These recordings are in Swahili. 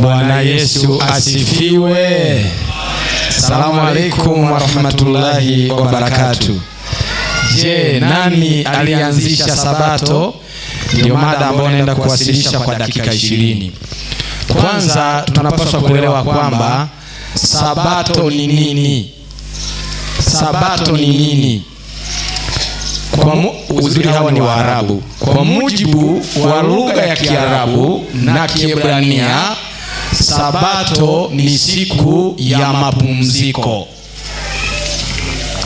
Bwana Yesu asifiwe. Salamu alaikum wa rahmatullahi wa barakatuh. Je, nani alianzisha sabato? Ndio mada ambayo naenda kuwasilisha kwa dakika 20. Kwanza tunapaswa kuelewa kwamba sabato ni nini? Sabato ni nini? Uzuri hawa ni Waarabu. Kwa mujibu wa lugha ya Kiarabu na Kiebrania, sabato ni siku ya mapumziko.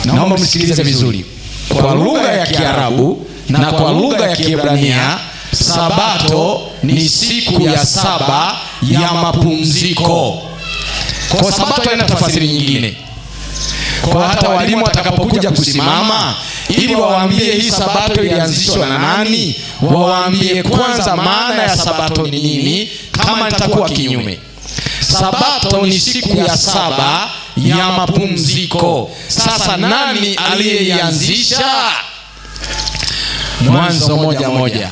Naomba msikilize vizuri. Kwa lugha ya Kiarabu na kwa lugha ya Kiebrania, sabato ni siku ya 7 ya mapumziko. Kwa sabato haina tafsiri nyingine. Kwa hata walimu watakapokuja kusimama ili wawaambie hii sabato ilianzishwa na nani, wawaambie kwanza maana ya sabato ni nini, kama nitakuwa kinyume. Sabato ni siku ya 7 ya mapumziko. Sasa nani aliyeianzisha? Mwanzo 1:1.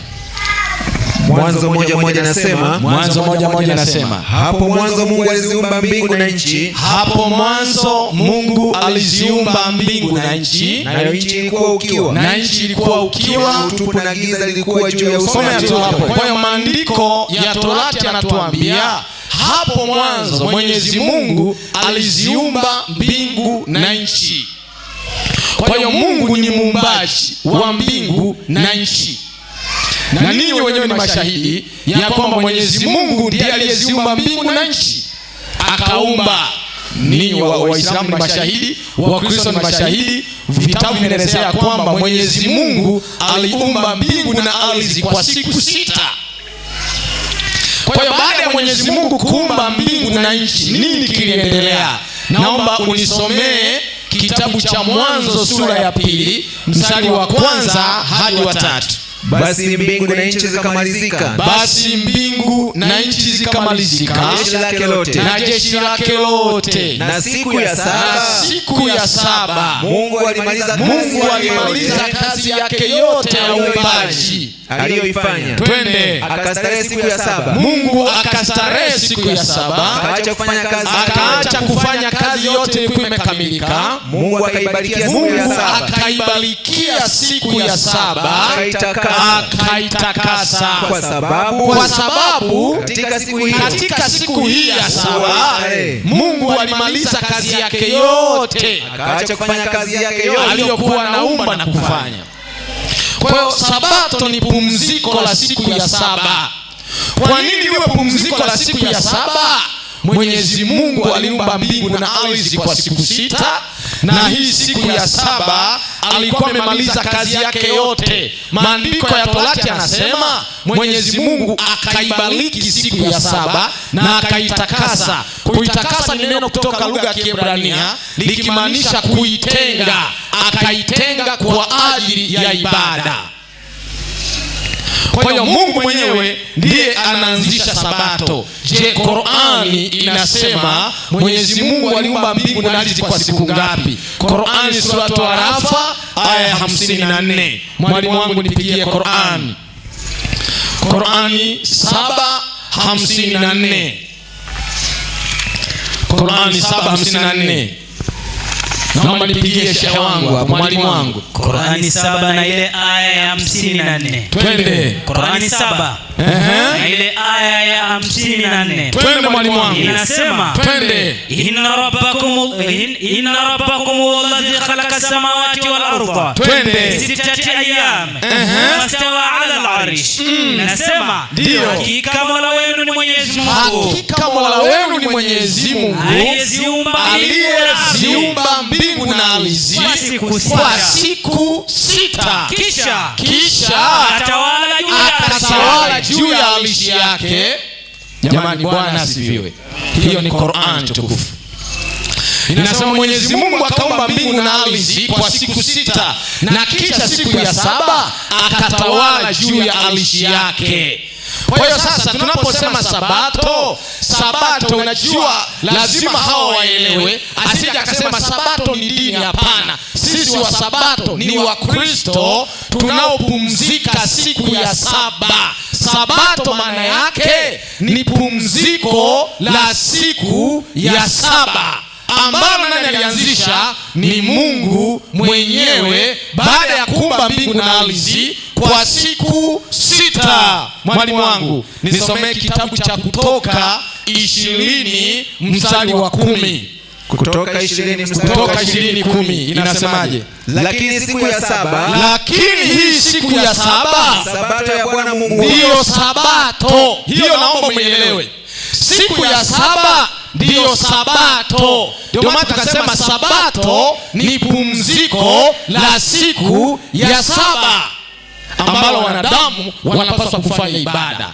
Mwanzo 1:1 nasema, hapo mwanzo Mungu aliziumba mbingu na nchi. Hapo mwanzo Mungu aliziumba mbingu na nchi. Nayo nchi ilikuwa ukiwa. Na nchi ilikuwa ukiwa, utupu na giza lilikuwa juu ya uso wa nchi. Kwa hiyo maandiko ya Torati yanatuambia hapo mwanzo Mwenyezi Mungu aliziumba mbingu na nchi. Kwa hiyo Mungu ni muumbaji wa mbingu na nchi. Na ninyi wenyewe ni mashahidi ya kwamba Mwenyezi Mungu ndiye aliyeziumba mbingu na nchi. Akaumba. Ninyi Waislamu ni mashahidi, Wakristo ni mashahidi. Vitabu vinaelezea kwamba Mwenyezi Mungu aliumba mbingu na ardhi kwa siku 6. Kwa hiyo baada ya Mwenyezi Mungu kuumba mbingu na nchi, nini kiliendelea? Naomba unisomee kitabu cha Mwanzo sura ya 2 mstari wa 1 hadi wa 3. Basi mbingu na nchi zikamalizika. Basi mbingu na nchi zikamalizika, na jeshi lake lote. Na siku ya 7 Mungu alimaliza kazi yake yote ya uumbaji aliyoifanya. Twende. Akastarehe siku ya 7. Mungu akastarehe siku ya 7, akaacha kufanya kazi yote ilikuwa imekamilika. Mungu akaibarikia siku ya 7, akaitakasa. Kwa sababu katika siku hii ya 7 Mungu alimaliza kazi yake yote, akaacha kufanya kazi yake yote aliyokuwa anaumba na kufanya. Kwa hiyo sabato ni pumziko la siku ya 7. Kwa nini iwe pumziko la siku ya 7? Mwenyezi Mungu aliumba mbingu na ardhi kwa siku 6, na hii siku ya 7 alikuwa amemaliza kazi yake yote. Maandiko ya Torati yanasema Mwenyezi Mungu akaibariki siku ya 7 na akaitakasa. Kuitakasa ni neno kutoka lugha ya Kiebrania likimaanisha kuitenga. Akaitenga kwa ajili ya ibada. Kwa hiyo Mungu mwenyewe ndiye anaanzisha sabato. Je, Qur'ani inasema Mwenyezi Mungu aliumba mbingu na ardhi kwa siku ngapi? Qur'ani sura Al-Araf aya ya 54. Mwalimu wangu nipigie Qur'ani. Qur'ani 7:54. Qur'ani 7:54. Naomba nipigie shehe wangu, mwalimu wangu. Qur'ani 7 na ile aya ya 54. Twende. Qur'ani 7 na ile aya ya 54. Twende mwalimu wangu. Inasema, twende. Inna rabbakum alladhi khalaqa samawati wal arda. Twende. 6 ayyam. Wastawa 'ala al-'arsh. Inasema, ndio. Hakika Mola wenu ni Mwenyezi Mungu. Hakika Mola wenu ni Mwenyezi Mungu aliyeziumba mbingu na ardhi kwa siku 6. Kisha akatawala juu ya ardhi yake. Jamani, Bwana asifiwe. Hiyo ni Qur'an tukufu. Inasema Mwenyezi Mungu akaumba mbingu na ardhi kwa siku 6, na kisha siku ya 7 akatawala juu ya ardhi yake. Kwa hiyo sasa tunaposema sabato, unajua lazima hawa waelewe, asije akasema sabato ni dini. Hapana, sisi wa sabato ni wa Kristo tunaopumzika siku ya 7. Sabato maana yake ni pumziko la siku ya saba, ambalo nani alianzisha? Ni Mungu mwenyewe, baada ya kuumba mbingu na ardhi kwa siku 6. Mwalimu wangu, nisomee kitabu cha Kutoka 20 mstari wa 10. Kutoka 20:10 inasemaje? Lakini siku ya saba, lakini hii siku ya saba, Sabato ya Bwana Mungu ndiyo Sabato. Hiyo naomba muelewe. Siku ya saba ndiyo Sabato. Ndio maana tukasema Sabato ni pumziko la siku ya saba, ambalo wanadamu wanapaswa kufanya ibada.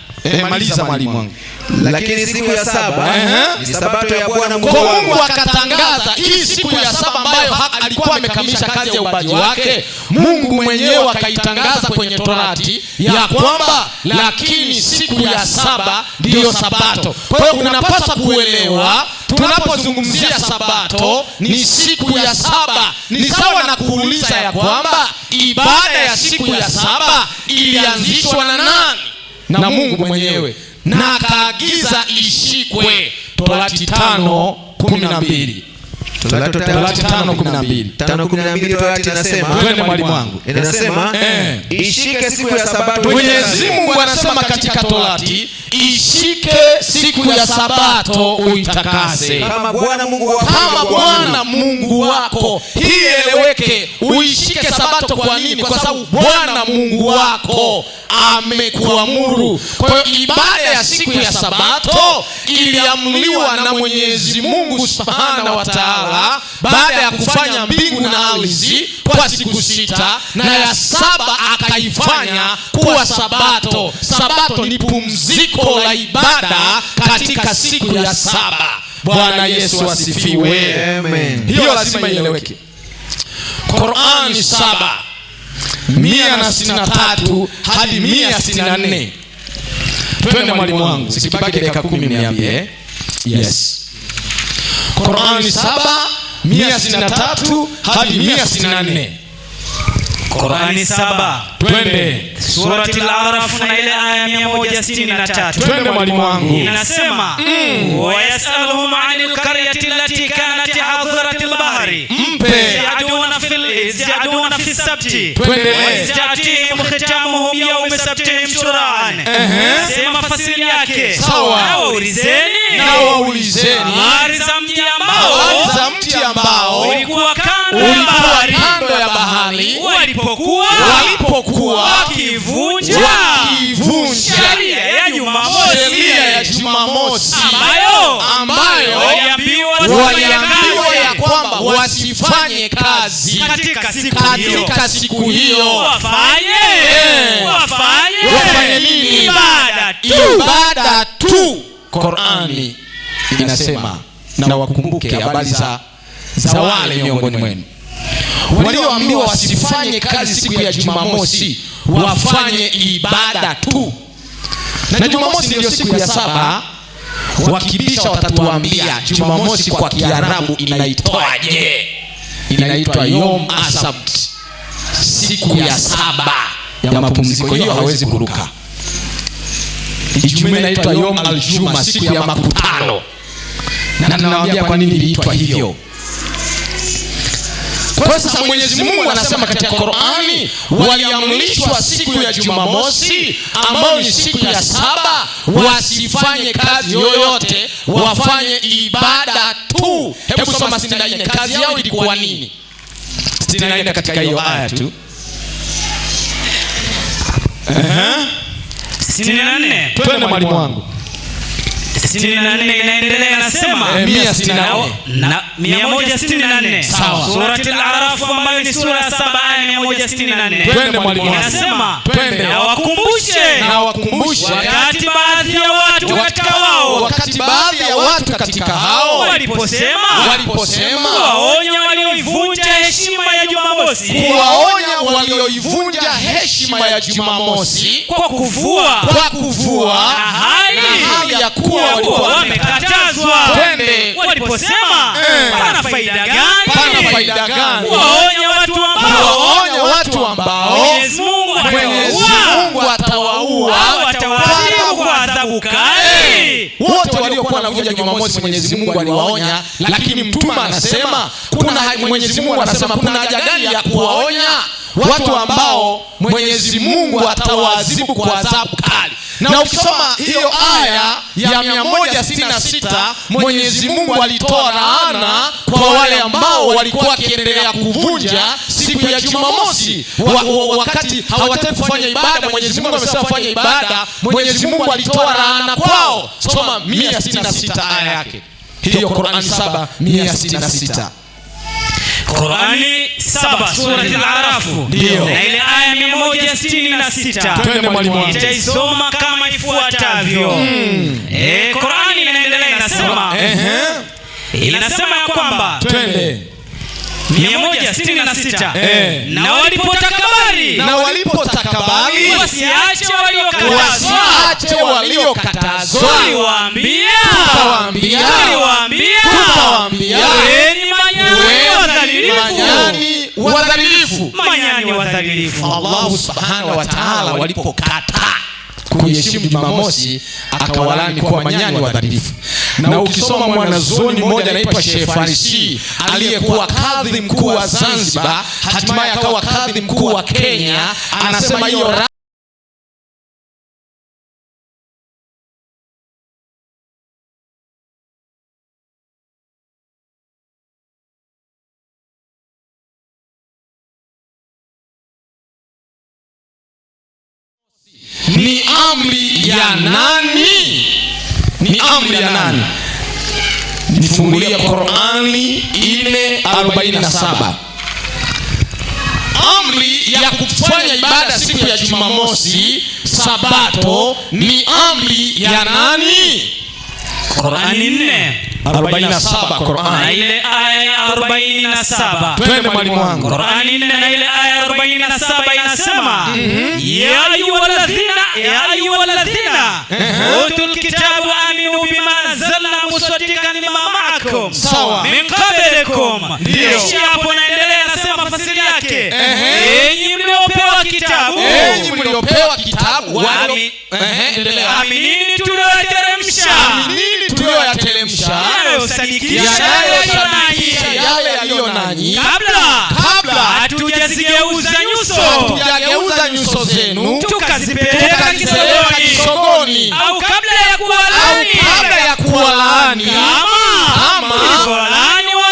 Maliza mwalimu wangu. Lakini siku ya saba ni Sabato ya Bwana Mungu. Kwa Mungu akatangaza hii siku ya saba ambayo alikuwa amekamilisha kazi ya uumbaji wake. Mungu mwenyewe akaitangaza kwenye Torati ya kwamba lakini siku ya saba ndiyo Sabato. Kwa hiyo unapaswa kuelewa, tunapozungumzia Sabato ni siku ya saba, ni sawa na kuuliza ya kwamba ibada ya siku ya saba ilianzishwa na nani? Na Mungu mwenyewe, na akaagiza ishikwe. Torati 5:12. Torati 5:12 Torati inasema, twende mwalimu wangu, inasema ishike siku ya Sabato. Mwenyezi Mungu anasema katika Torati, ishike siku ya Sabato uitakase kama Bwana Mungu wako. Hii eleweke, uishike Sabato. Kwa nini? Kwa sababu Bwana Mungu wako amekuamuru. Kwa hiyo ibada ya siku ya Sabato iliamriwa na Mwenyezi Mungu Subhanahu wa Ta'ala, baada ya kufanya mbingu na ardhi kwa siku 6, na ya saba akaifanya kuwa Sabato. Sabato ni pumziko la ibada katika siku ya saba. Bwana Yesu asifiwe. Amen. Hiyo lazima ieleweke. Qur'ani 7:163 hadi 164. Twende mwalimu wangu, sikibaki dakika 10 niambie. Yes. Qur'ani 7:163 hadi 164. Qur'ani 7. Twende. Surati Al-Araf na ile aya 163. Twende mwalimu wangu. Inasema, wa yasaluhum 'anil qaryati allati kanat hadirat al-bahri ya'duna fi as-sabti wa ya'tihim khitamuhum yawm sabtihim shura'an. Sema fasili yake. Sawa. Na waulizeni habari za mji ambao ulikuwa kando ya bahari walipokuwa wakivunja sheria ya Jumamosi ambayo waliambiwa ya kwamba wasifanye kazi katika siku hiyo. Wafanye nini? Ibada tu. Qur'ani inasema, na wakumbuke habari za wale miongoni mwenu walioambiwa wasifanye kazi siku ya Jumamosi, wafanye ibada tu. Na Jumamosi ndio siku ya saba. Wakibisha watatuambia Jumamosi kwa Kiarabu inaitwaje? Inaitwa Yom Asabt, siku ya saba ya mapumziko. Hiyo hawezi kuruka. Ijumaa inaitwa Yom Aljuma, siku ya makutano. Na ninawaambia kwa nini iliitwa hivyo. Kwa sasa Mwenyezi Mungu anasema katika Qur'ani, waliamrishwa siku ya Jumamosi ambayo ni siku ya saba wasifanye kazi yoyote, wafanye ibada tu. Hebu soma 64. Kazi yao ilikuwa nini? 64 katika hiyo aya tu. 64. Twende mwalimu wangu. 64 inaendelea, nasema 164. Sawa. Surati Al-Araf ambayo ni sura ya 7 aya 164. Twende mwalimu wangu. Inasema, twende. Na wakumbushe wakati baadhi ya watu katika hao waliposema kuwaonya walioivunja heshima ya Jumamosi kwa kuvua na hali ya kuwa walikuwa wamekatazwa. Waliposema pana faida gani kuwaonya watu ambao Mwenyezi Mungu atawaua watu waliokuwa wanavunja Jumamosi Mwenyezi Mungu aliwaonya, lakini Mtume anasema Mwenyezi Mungu anasema kuna haja gani ya kuwaonya watu ambao Mwenyezi Mungu atawaadhibu kwa adhabu kali? Na ukisoma hiyo aya ya 166, Mwenyezi Mungu alitoa laana kwa wale ambao walikuwa wakiendelea kuvunja siku ya Jumamosi wakati hawataki kufanya ibada. Mwenyezi Mungu amesema fanya ibada, Mwenyezi Mungu alitoa laana kwao. Soma 166 aya yake hiyo, Qur'an 7:166. Qur'ani 7 sura al-Araf na ile aya 166. Twende mwalimu wangu. Nitaisoma kama ifuatavyo. Qur'ani inaendelea inasema ya kwamba twende 166 na walipotakabari wasiache waliokatazwa tukawaambia manyani wadhalilifu. Allah subhanahu wa ta'ala walipokata kuheshimu Jumamosi akawalani kwa manyani wadhalifu. Na ukisoma mwanazuoni mmoja anaitwa Sheikh Farisi aliyekuwa kadhi mkuu wa Zanzibar, hatimaye akawa kadhi mkuu wa Kenya, anasema hiyo ni amri ya nani? Ni amri ya nani? Nifungulia Qur'ani 4:47. Amri ya kufanya ibada siku ya Jumamosi Sabato ni amri ya nani? Qur'ani 4:47 Qur'ani. Na ile aya 47. Twende mwalimu wangu. Qur'ani 4 na ile aya 47 inasema ya ayyuhalladhina utul kitabu aminu bima nazzalna musaddiqan lima ma'akum min qablikum. Kisha hapo naendelea nasema fasiri yake, enyi mliopewa kitabu aminini tulioyateremsha yale yaliyo nanyi kabla hatujazigeuza nyuso zenu tukazipeleka kisogoni, au kabla ya kuwalaani kama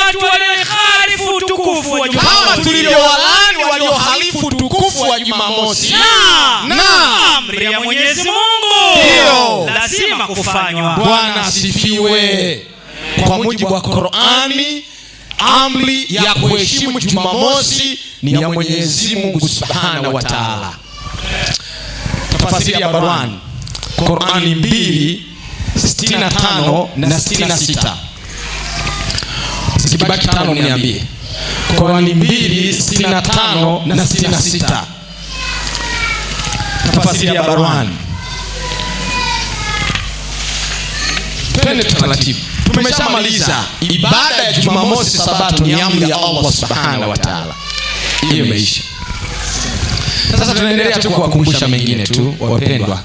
watu waliohalifu utukufu wa Jumamosi, kama tulivyowalaani waliohalifu utukufu wa Jumamosi. Na amri ya Mwenyezi Mungu lazima kufanywa. Bwana asifiwe. Kwa mujibu wa Qur'ani, amri ya kuheshimu Jumamosi ni ya Mwenyezi Mungu Subhanahu wa Ta'ala. Tafsiri ya Barwani, Qur'ani 2:65 na 66. Zikibaki 5 niambie. Qur'ani 2:65 na 66. Tafsiri ya Barwani. Twende taratibu. Tumeshamaliza ibada ya Jumamosi Sabato, ni amri ya Allah Subhanahu wa Ta'ala. Hiyo imeisha. Sasa tunaendelea tu kuwakumbusha mengine tu wapendwa.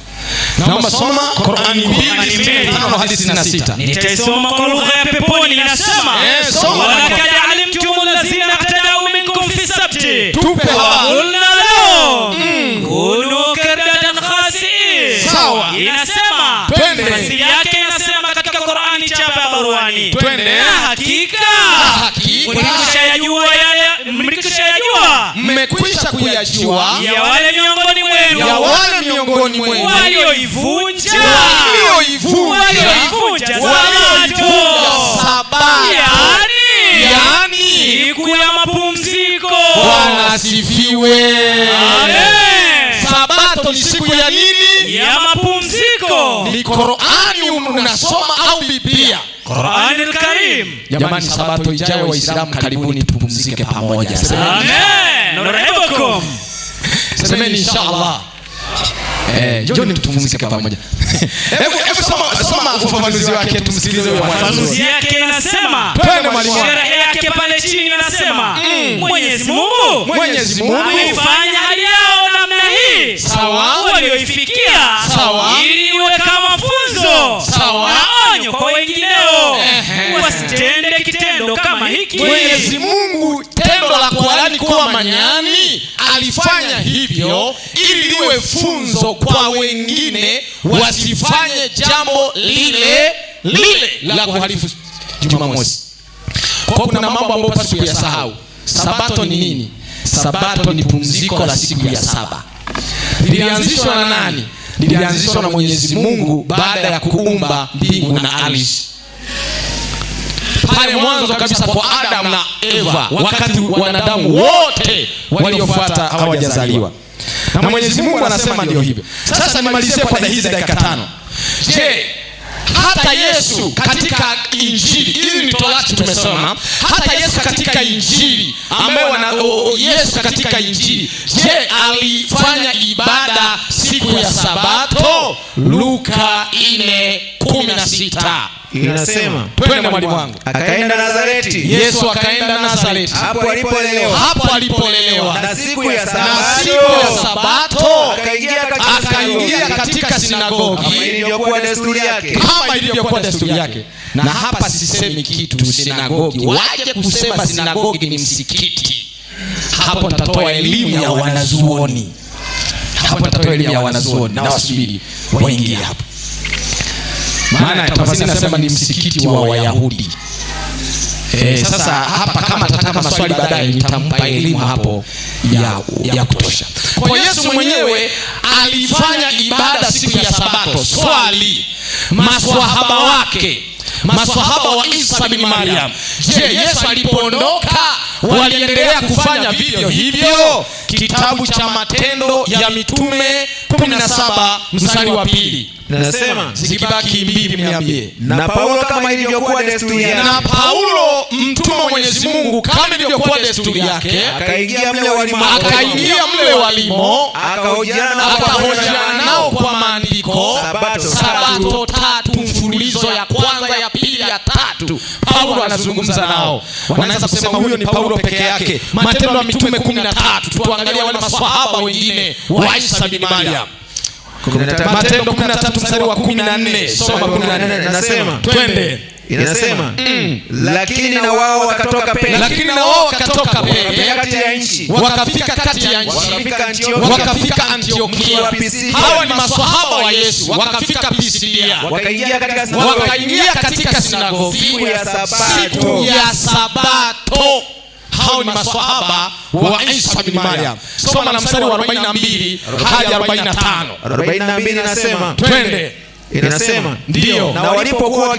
Naomba soma Qur'ani 2:5 hadi 66. Nitaisoma kwa lugha ya peponi. Inasema walaqad alimtum allazina ihtadaw minkum fi sabti Tupe qulna lahum kunu qiradatan khasi'in. Sawa. Inasema tafsiri yake inasema katika Qur'ani chapa ya Barwani, twende. Hakika mmekwisha kuyajua ya wale miongoni mwenu walioivunja Sabato, yani siku ya mapumziko. Bwana asifiwe. Amen. Sabato ni siku ya nini? Ya mapumziko. Ni Qur'ani unasoma au Biblia? Qur'an al-Karim. Jamani, Sabato ijayo Waislamu karibuni tupumzike pamoja. Amen. Nurahibukum. Semeni inshallah. Njoni tupumzike pamoja. Hebu soma ufafanuzi wake tumsikilize huyo mwana. Ufafanuzi yake inasema, twende mwalimu. Sherehe yake pale chini inasema, Mwenyezi Mungu amefanya hali yao namna hii. Sawa. Walioifikia. Sawa. Ili iwe kama funzo. Sawa. Na onyo onyo kwa wengineo wasitende kitendo kama hiki. Mwenyezi Mungu tendo la kuwalaani kuwa manyani alifanya hivyo ili liwe funzo kwa wengine wasifanye jambo lile la kuhalifu Jumamosi. Kwa kuna mambo ambayo pasi kuyasahau. Sabato ni nini? Sabato ni pumziko la siku ya saba. Lilianzishwa na nani? Lilianzishwa na Mwenyezi Mungu baada ya kuumba mbingu na ardhi. Pale mwanzo kabisa kwa Adam na Eva, wakati wanadamu wote waliofuata hawajazaliwa. Na Mwenyezi Mungu anasema ndio hivyo. Sasa nimalizie kwa hizi dakika 5. Je, hata Yesu katika Injili, ili ni Torati tumesoma, hata Yesu katika Injili Yesu katika Injili, je, alifanya ibada siku ya Sabato? Luka 4:16 inasema, twende mwalimu wangu. Akaenda Nazareti. Yesu akaenda Nazareti, hapo alipolelewa. Na siku ya Sabato akaingia katika sinagogi kama ilivyokuwa desturi yake. Na hapa sisemi kitu sinagogi, waje kusema sinagogi ni msikiti. Hapo nitatoa elimu ya wanazuoni. Na wasubiri waingie hapo. Maana tafsiri nasema ni msikiti wa Wayahudi. Sasa hapa kama tataka maswali baadaye nitampa elimu hapo ya kutosha. Kwa Yesu mwenyewe alifanya ibada siku ya Sabato. Swali, maswahaba wa Isa bin Maryam, je, Yesu alipoondoka waliendelea kufanya vivyo hivyo? Kitabu cha Matendo ya Mitume 17 mstari wa 2 nasema, zikibaki mbili mniambie. Na Paulo kama ilivyokuwa desturi yake. Na Paulo mtume wa Mwenyezi Mungu kama ilivyokuwa desturi yake akaingia mle walimo akahojiana nao kwa maandiko Sabato 3 mfululizo, ya kwanza, ya pili, ya tatu. Paulo anazungumza nao. Wanaweza kusema huyo ni Paulo peke yake. Matendo ya Mitume 13, tuangalie wale maswahaba wengine wa Isa bin Maryam. Matendo 13 mstari wa 14. Soma 14. Nasema, twende. Inasema, lakini na wao wakatoka Perge. Wakafika kati ya nchi. Wakafika Antiokia. Hawa ni maswahaba wa Yesu. Wakafika Pisidia. Wakaingia katika sinagogi siku ya Sabato. Hao ni maswahaba wa Isa bin Maryam. Soma na mstari wa 42 hadi 45. 42 inasema, twende. Inasema, ndio. Na walipokuwa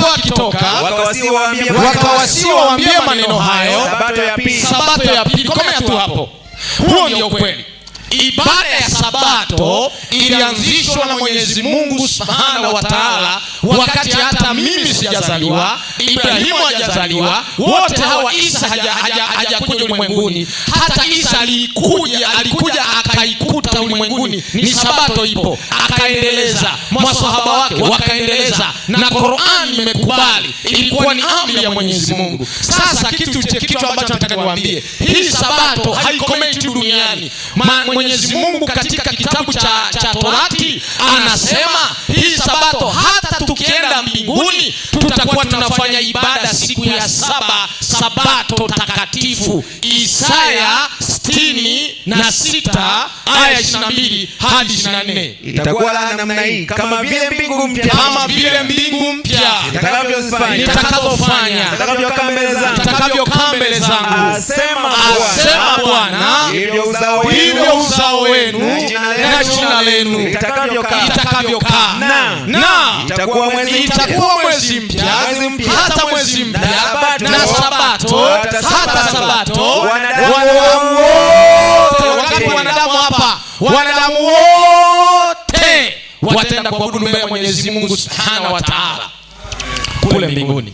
wakitoka wakawasiwaambia maneno hayo. Sabato ya pili. Komea tu hapo. Huo ndio kweli. Ibada ya Sabato ilianzishwa na Mwenyezi Mungu Subhanahu wa Ta'ala wakati hata mimi sijazaliwa, Ibrahimu hajazaliwa, wote hawa Isa hajakuja ulimwenguni. Hata Isa alikuja akaikuta ulimwenguni ni Sabato ipo, akaendeleza, maswahaba wake wakaendeleza, na Qur'an imekubali. Ilikuwa ni amri ya Mwenyezi Mungu. Sasa kitu ambacho nataka niwaambie, hii Sabato haikomei tu duniani. Mwenyezi Mungu katika kitabu cha Torati anasema hii Sabato hata tukienda mbinguni tutakuwa tunafanya ibada siku ya saba, Sabato takatifu. Isaya 66 aya 22 hadi 24. Itakuwa namna hii, kama vile mbingu mpya nitakazofanya nitakavyokaa mbele zangu, asema Bwana, hivyo uzao wenu na jina lenu litakavyokaa. Na itakuwa mwezi mpya, hata mwezi mpya, na Sabato, hata Sabato. Wanadamu wote wataenda kuabudu mbele ya Mwenyezi Mungu Subhanahu wa Ta'ala kule mbinguni.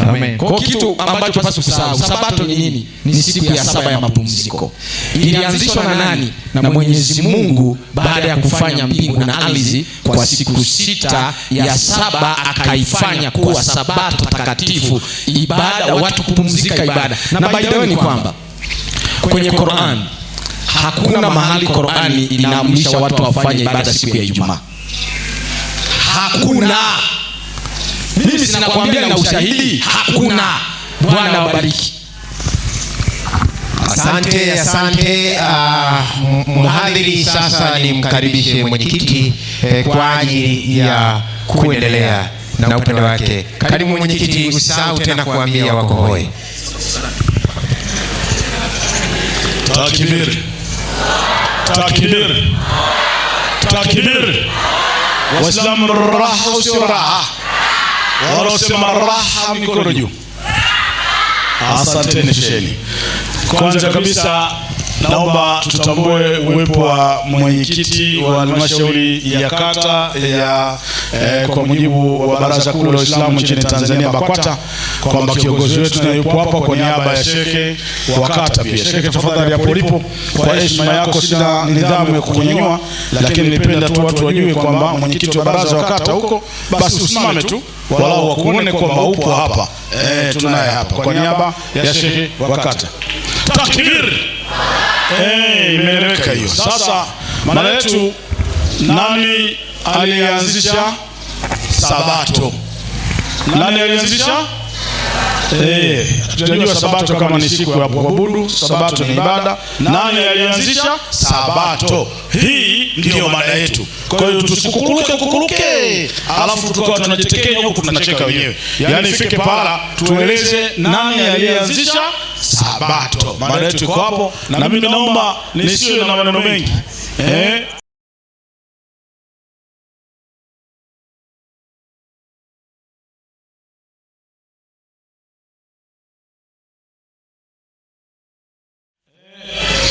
Amen. Kwa kitu ambacho pasi kusahau, Sabato ni nini? Ni siku ya saba ya mapumziko. Ilianzishwa na nani? Na Mwenyezi Mungu baada ya kufanya mbingu na ardhi kwa siku 6, ya saba akaifanya kuwa Sabato takatifu, ibada, watu kupumzika ibada. Na by the way ni kwamba kwenye Qur'an hakuna mahali Qur'ani inaamrisha watu wafanye ibada siku ya Ijumaa. Hakuna. Mimi sinakwambia na ushahidi, hakuna. Bwana awabariki. Asante. Mhadhiri, sasa nimkaribishe mwenyekiti kwa ajili ya kuendelea na upande wake. Karibu mwenyekiti, usisahau tena kuambia wako hoi. Takbir. Takbir. Takbir. Waislamu raha usio raha. Wanaosema raha mikono juu. Asanteni sheni. Kwanza kabisa naomba tutambue uwepo wa mwenyekiti wa halmashauri ya kata ya kwa mujibu wa Baraza Kuu la Uislamu nchini Tanzania BAKWATA, kwamba kiongozi wetu na yupo hapa kwa niaba ya shekhe wa kata pia. Shekhe, tafadhali hapo ulipo, kwa heshima yako, sina nidhamu ya kukunyanyua, lakini nipenda tu watu wajue kwamba mwenyekiti wa baraza wa kata huko, basi usimame tu walau wakuone kwamba upo hapa. Tunaye hapa kwa niaba ya shekhe wa kata. Takbir. Imeeleweka hiyo. Sasa maana yetu, nani alianzisha Sabato? Nani alianzisha? Tunajua Sabato kama ni siku ya kuabudu, Sabato ni ibada. Nani alianzisha Sabato? Hii ndio mada yetu. Kwa hiyo tusikukuruke alafu tukawa tunajitekenya huku tunacheka wenyewe. Yaani ifike pala tueleze nani alianzisha Sabato. Mada yetu iko hapo, na mimi naomba nisiwe na maneno mengi.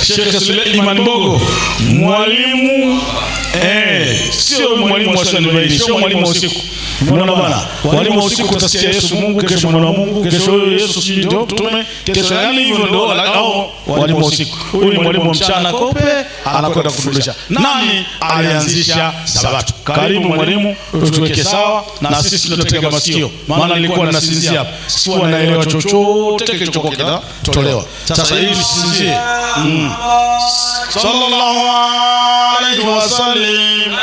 Sheikh Suleiman Bogo, mwalimu sio mwalimu wa Sunday, sio mwalimu wa usiku. Unaona bwana, mwalimu wa usiku utasikia Yesu Mungu, kesho mwana wa Mungu, kesho Yesu sijui ndio mtume, kesho yani hivyo ndio au mwalimu wa usiku. Huyu ni mwalimu wa mchana kope, anakwenda kufundisha. Nani alianzisha Sabato? Karibu mwalimu, utuweke sawa na sisi tunatega masikio, maana nilikuwa ninasinzia hapa, sikuwa naelewa chochote kilichokuwa kinatolewa. Sasa hivi sisinzie. Sallallahu alayhi wasallam.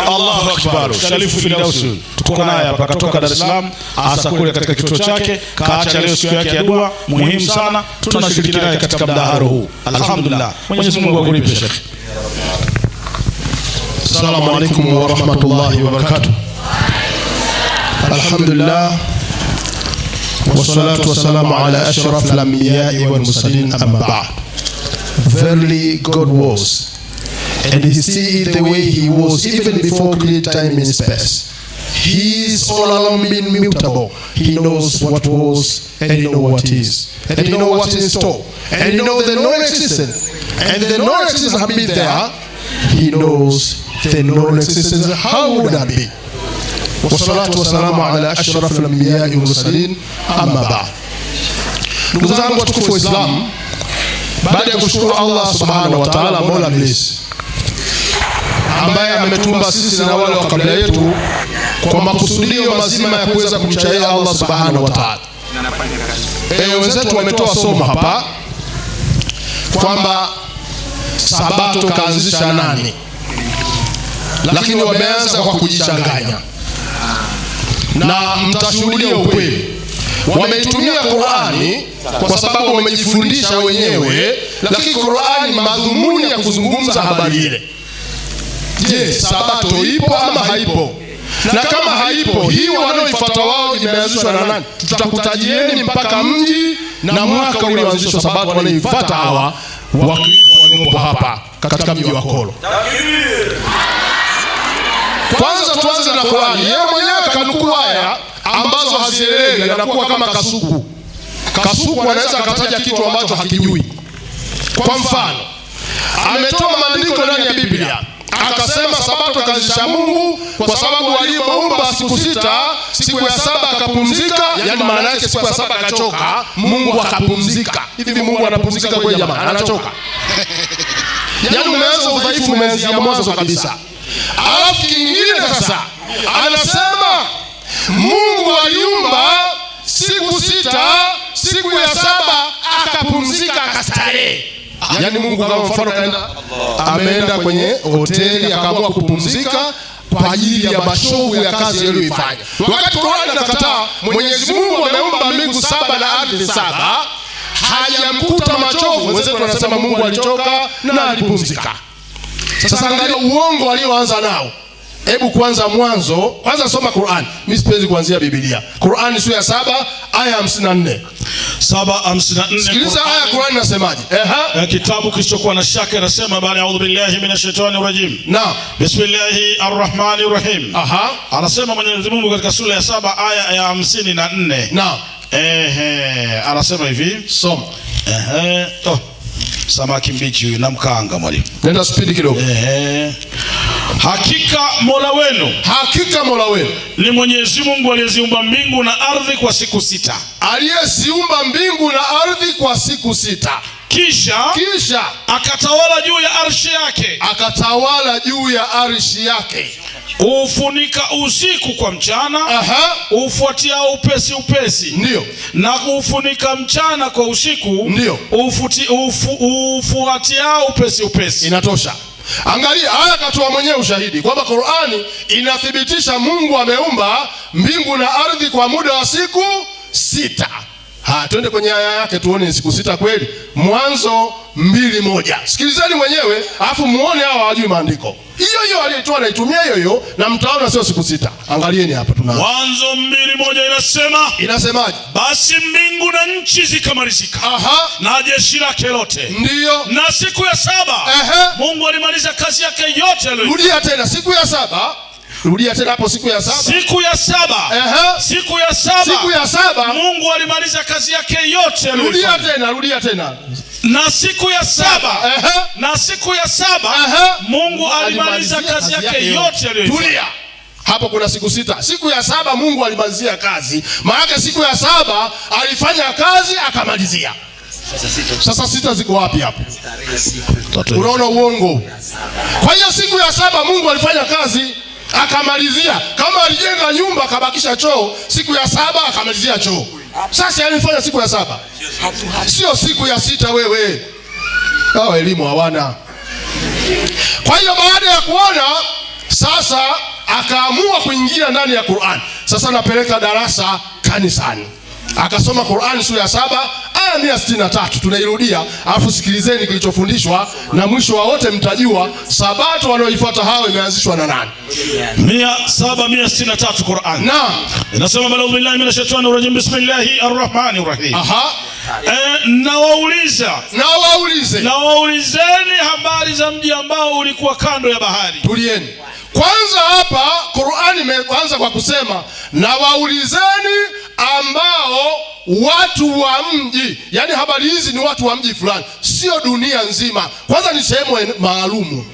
Allahu akbar. Sharifu Firdausi tuko naye hapa, katoka Dar es Salaam hasa kule katika kituo chake, kaacha leo siku yake ya dua muhimu sana, tunashiriki naye katika mdahalo huu. Alhamdulillah, Mwenyezi Mungu akulipe Sheikh. Assalamu alaykum wa rahmatullahi wa barakatuh. Alhamdulillah wassalatu wassalamu ala ashrafil anbiya'i wal mursalin, amma ba'd. Verily God was, and He sees the way He was even before created time and space. He is all along immutable. He knows what was, and He knows what is, and He knows what is in store, and He knows the non-existent, and the non-existent have been there. He knows the non-existent. How would that be? Wassalatu wassalamu ala ashrafil anbiya'i wal mursalin, amma ba'd. Ndugu zangu watukufu wa Islam, baada ya kushukuru Allah subhanahu wa ta'ala, Mola mlezi ambaye ametumba sisi na wale wa kabla yetu kwa makusudio mazima ya kuweza kumcha yeye Allah subhanahu wa ta'ala. Wenzetu wametoa somo hapa kwamba Sabato kaanzisha nani, lakini wameanza kwa kujichanganya, na mtashuhudia ukweli. Wameitumia Qur'ani kwa sababu wamejifundisha wenyewe, lakini Qur'ani madhumuni ya kuzungumza habari ile. Je, Sabato ipo ama haipo? Na kama haipo, hii wanaoifuata wao imeanzishwa na nani? Tutakutajieni mpaka mji na mwaka ulioanzishwa Sabato wanaoifuata hawa Wakristo waliopo hapa katika mji wa Kolo. Kwanza tuanze na Qur'ani. Yeye mwenyewe kanukuu aya ambazo hazieleweki, anakuwa kama kasuku. Kasuku anaweza akataja kitu ambacho hakijui. Kwa mfano, ametoa maandiko ndani ya Biblia akasema Sabato kaanzisha Mungu kwa sababu alipoumba siku sita, siku ya saba akapumzika. Yani maana yake siku ya saba akachoka, Mungu akapumzika. Hivi Mungu anapumzika kwa jamaa? Anachoka? Yani umeanza udhaifu, umeanzia mwanzo kabisa. Alafu kingine sasa anasema Mungu aliumba siku sita, siku ya saba akapumzika, akastarehe. Yani Mungu kama mfano kaenda ameenda kwenye hoteli akaamua kupumzika kwa ajili ya mashovu ya kazi aliyoifanya. Wakati Qur'ani inakataa Mwenyezi Mungu ameumba mbingu 7 na ardhi 7, hajamkuta machovu. Wenzetu wanasema Mungu alichoka na alipumzika. Sasa angalia uongo alioanza nao. Hebu kwanza mwanzo, kwanza soma Qur'an. Mimi sipendi kuanzia Biblia. Qur'an sura ya 7 aya 54. 7:54. Sikiliza aya Qur'an inasemaje? Kitabu kisichokuwa na shaka inasema baada ya a'udhu billahi minash shaitani rajim. Naam. Bismillahir rahmanir rahim. Anasema Mwenyezi Mungu katika sura ya 7 aya ya 54. Naam. Anasema hivi, soma. Samaki mbichi huyu na mkaanga mwalimu. Nenda spidi kidogo. Hakika Mola wenu ni Mwenyezi Mungu aliyeziumba mbingu na ardhi kwa siku 6. Aliyeziumba mbingu na ardhi kwa siku 6. Kisha akatawala juu ya arshi yake. Ufunika usiku kwa mchana, ufuatia upesi. Ndio. Na kufunika mchana kwa usiku. Ndio. Ufuatia upesi. Inatosha. Angalia aya katoa mwenyewe ushahidi kwamba Qur'ani inathibitisha Mungu ameumba mbingu na ardhi kwa muda wa siku 6. Twende kwenye aya yake tuone siku 6 kweli. Mwanzo 2:1. Sikilizeni mwenyewe alafu muone hawa hawajui maandiko. Hiyo aliyetoa anaitumia hiyo na mtaona sio siku 6. Angalieni hapa tunaanza. Mwanzo 2:1 inasemaje? Basi mbingu na nchi zikamalizika. Na jeshi lake lote. Ndio. Na siku ya 7 Mungu alimaliza kazi yake yote aliyoifanya. Rudia tena siku ya 7. Rudia tena hapo siku ya 7. Siku ya 7. Siku ya 7 Mungu alimaliza kazi yake yote aliyoifanya. Rudia tena. Na siku ya 7 Mungu alimaliza kazi yake yote aliyoifanya. Tulia. Hapo kuna siku 6. Siku ya 7 Mungu alimalizia kazi. Maana siku ya 7 alifanya kazi akamalizia. Sasa 6 ziko wapi hapo? Unaona uongo. Kwa hiyo siku ya 7 Mungu alifanya kazi akamalizia. Kama alijenga nyumba akabakisha choo, siku ya 7 akamalizia choo. Sasa alifanya siku ya 7. Sio siku ya 6 wewe. Hao elimu hawana. Kwa hiyo baada ya kuona sasa akaamua kuingia ndani ya Qur'an. Sasa napeleka darasa kanisani. Akasoma Qur'an sura ya 7 aya 163. Tunairudia, alafu sikilizeni kilichofundishwa na mwisho wa wote mtajua sabato wanaoifuata hao imeanzishwa na nani. 163 Qur'an. Naam. Inasema bala billahi minash shaitani rajim bismillahir rahmanir rahim. Nawaulizeni habari za mji ambao ulikuwa kando ya bahari. Tulieni. Kwanza hapa Qur'ani imeanza kwa kusema na waulizeni ambao watu wa mji. Yani habari hizi ni watu wa mji fulani, sio dunia nzima. Kwanza ni sehemu maalumu.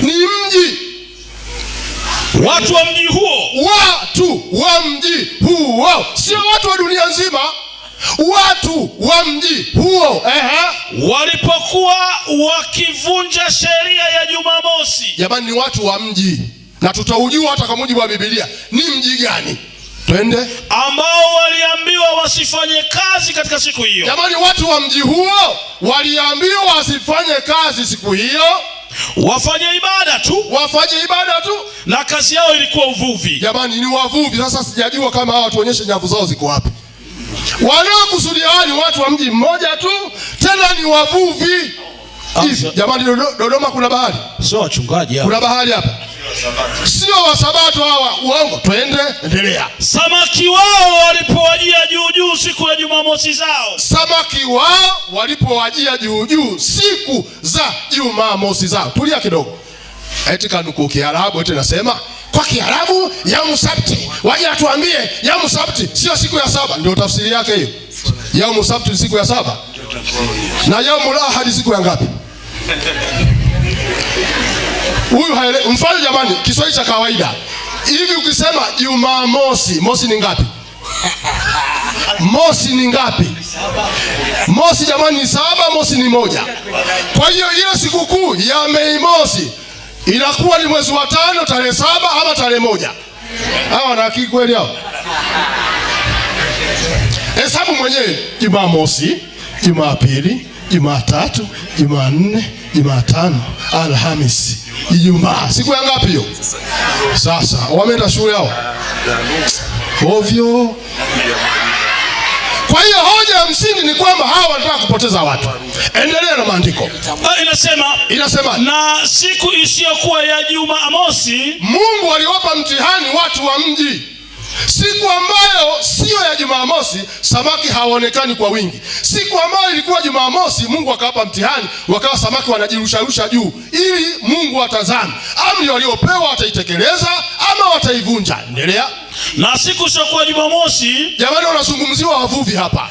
Ni mji. Watu wa mji huo. Watu wa mji huo. Sio watu wa dunia nzima. Watu wa mji huo. Walipokuwa wakivunja sheria ya Jumamosi. Jamani ni watu wa mji. Na tutaujua hata kwa mujibu wa Biblia. Ni mji gani? Twende. Ambao waliambiwa wasifanye kazi katika siku hiyo. Jamani watu wa mji huo waliambiwa wasifanye kazi siku hiyo. Wafanye ibada tu. Na kazi yao ilikuwa uvuvi. Jamani ni wavuvi. Sasa sijajua kama hawa tuonyeshe nyavu zao ziko wapi. Wanaokusudia ni watu wa mji mmoja tu, tena ni wavuvi. Jamani Dodoma kuna bahari? Sio wachungaji hapa. Kuna bahari hapa? Sio wasabato hawa. Uongo. Twende, endelea. Samaki wao walipowajia juu siku ya Jumamosi zao. Samaki wao walipowajia juu siku za Jumamosi zao. Tulia kidogo. Eti kanuku Kiarabu eti nasema kwa Kiarabu yaumu sabti. Waje atuambie yaumu sabti sio siku ya 7. Ndio tafsiri yake hiyo. Yaumu sabti siku ya 7. Na yaumul ahad siku ya ngapi? Huyu haelewi. Mfano jamani, Kiswahili cha kawaida. Hivi ukisema Jumamosi, mosi ni ngapi? Mosi ni ngapi? Mosi jamani ni 7, mosi ni 1. Kwa hiyo ile sikukuu ya Mei Mosi inakuwa ni mwezi wa 5 tarehe 7 ama tarehe 1. Hawa na akili kweli hao? Hesabu mwenyewe. Jumamosi, Jumapili, Jumatatu, Jumanne, Jumatano, Alhamisi. Ijumaa. Siku ya ngapi hiyo? Sasa wameenda shule hao ovyo. Kwa hiyo hoja ya msingi ni kwamba hawa wanataka kupoteza watu. Endelea na maandiko. Inasema na siku isiyokuwa ya Jumamosi Mungu aliwapa mtihani watu wa mji. Siku ambayo sio ya Jumamosi, samaki hawaonekani kwa wingi. Siku ambayo ilikuwa Jumamosi, Mungu akawapa mtihani, wakawa samaki wanajirusharusha juu, ili Mungu atazame amri waliopewa wataitekeleza ama wataivunja. Endelea. Na siku isiyokuwa Jumamosi, jamani, unazungumziwa wavuvi hapa.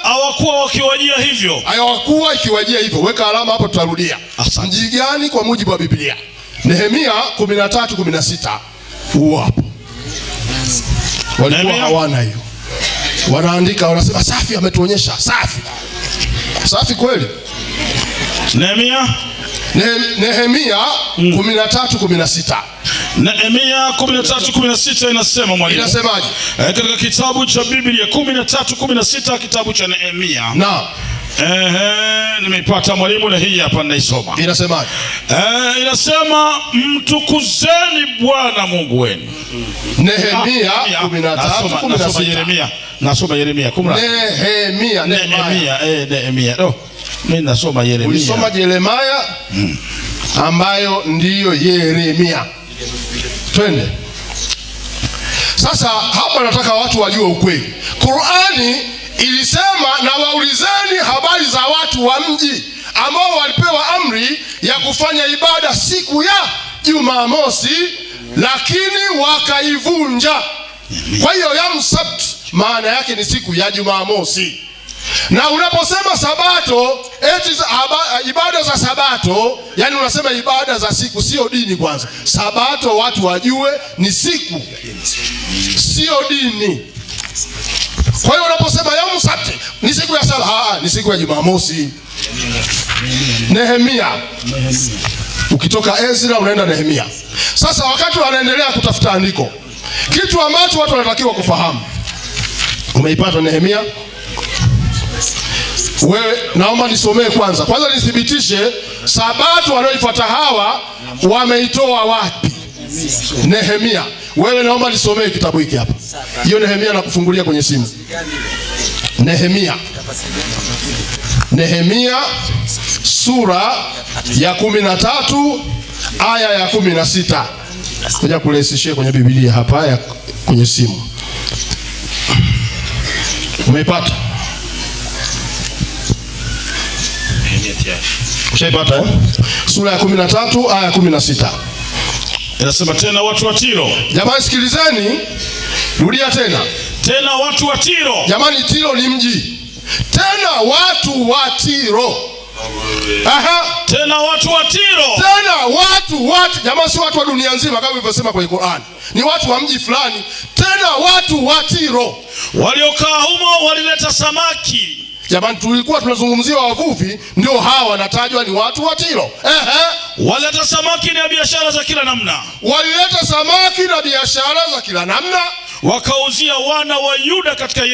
Hawakuwa wakiwajia hivyo. Hawakuwa ikiwajia hivyo. Weka alama hapo, tutarudia. Mji gani kwa mujibu wa Biblia? Nehemia 13:16. Huo hapo. Walikuwa hawana hiyo. Wanaandika, wanasema safi, ametuonyesha safi. Safi kweli. Nehemia 13:16. Nehemia 13:16 inasema mwalimu. Inasemaje? Katika kitabu cha Biblia 13:16, kitabu cha Nehemia. Naam. Nimeipata mwalimu, na hii hapa naisoma. Inasemaje? Inasema mtukuzeni Bwana Mungu wenu. Nehemia 13:16. Nasoma Yeremia. Nehemia. Mimi nasoma Yeremia. Ulisoma Yeremia ambayo ndiyo Yeremia. Twende. Sasa hapa nataka watu wajue ukweli. Qur'ani ilisema na waulizeni habari za watu wa mji ambao walipewa amri ya kufanya ibada siku ya Jumamosi, lakini wakaivunja. Kwa hiyo ya Sabt maana yake ni siku ya Jumamosi. Na unaposema Sabato, ibada za Sabato, yani unasema ibada za siku, sio dini kwanza. Sabato watu wajue ni siku, sio dini. Kwa hiyo unaposema ya Sabt ni siku ya saba, ni siku ya Jumamosi. Nehemia. Ukitoka Ezra unaenda Nehemia. Sasa wakati wanaendelea kutafuta andiko, kitu ambacho watu wanatakiwa kufahamu. Umeipata Nehemia? Wewe naomba nisomee kwanza nithibitishe Sabato wanaoifuata hawa wameitoa wapi. Nehemia. Wewe naomba nisomee kitabu hiki hapa. Hiyo Nehemia nakufungulia kwenye simu. Nehemia sura ya 13 aya ya 16. Ngoja kurahisishia kwenye Biblia hapa ya kwenye simu. Umeipata? Ushaipata eh? Sura ya 13 aya ya 16. Inasema tena watu wa Tiro. Jamani sikilizeni. Rudia tena. Tena watu wa Tiro. Jamani, Tiro ni mji. Tena watu wa Tiro. Tena watu wa Tiro. Jamani, si watu wa dunia nzima kama ilivyosema kwenye Qur'an. Ni watu wa mji fulani. Tena watu wa Tiro. Waliokaa humo walileta samaki. Jamani, tulikuwa tunazungumzia wavuvi, ndio hawa wanatajwa ni watu wa Tiro. Walileta samaki na biashara za kila namna. Wakauzia wana wa Yuda katika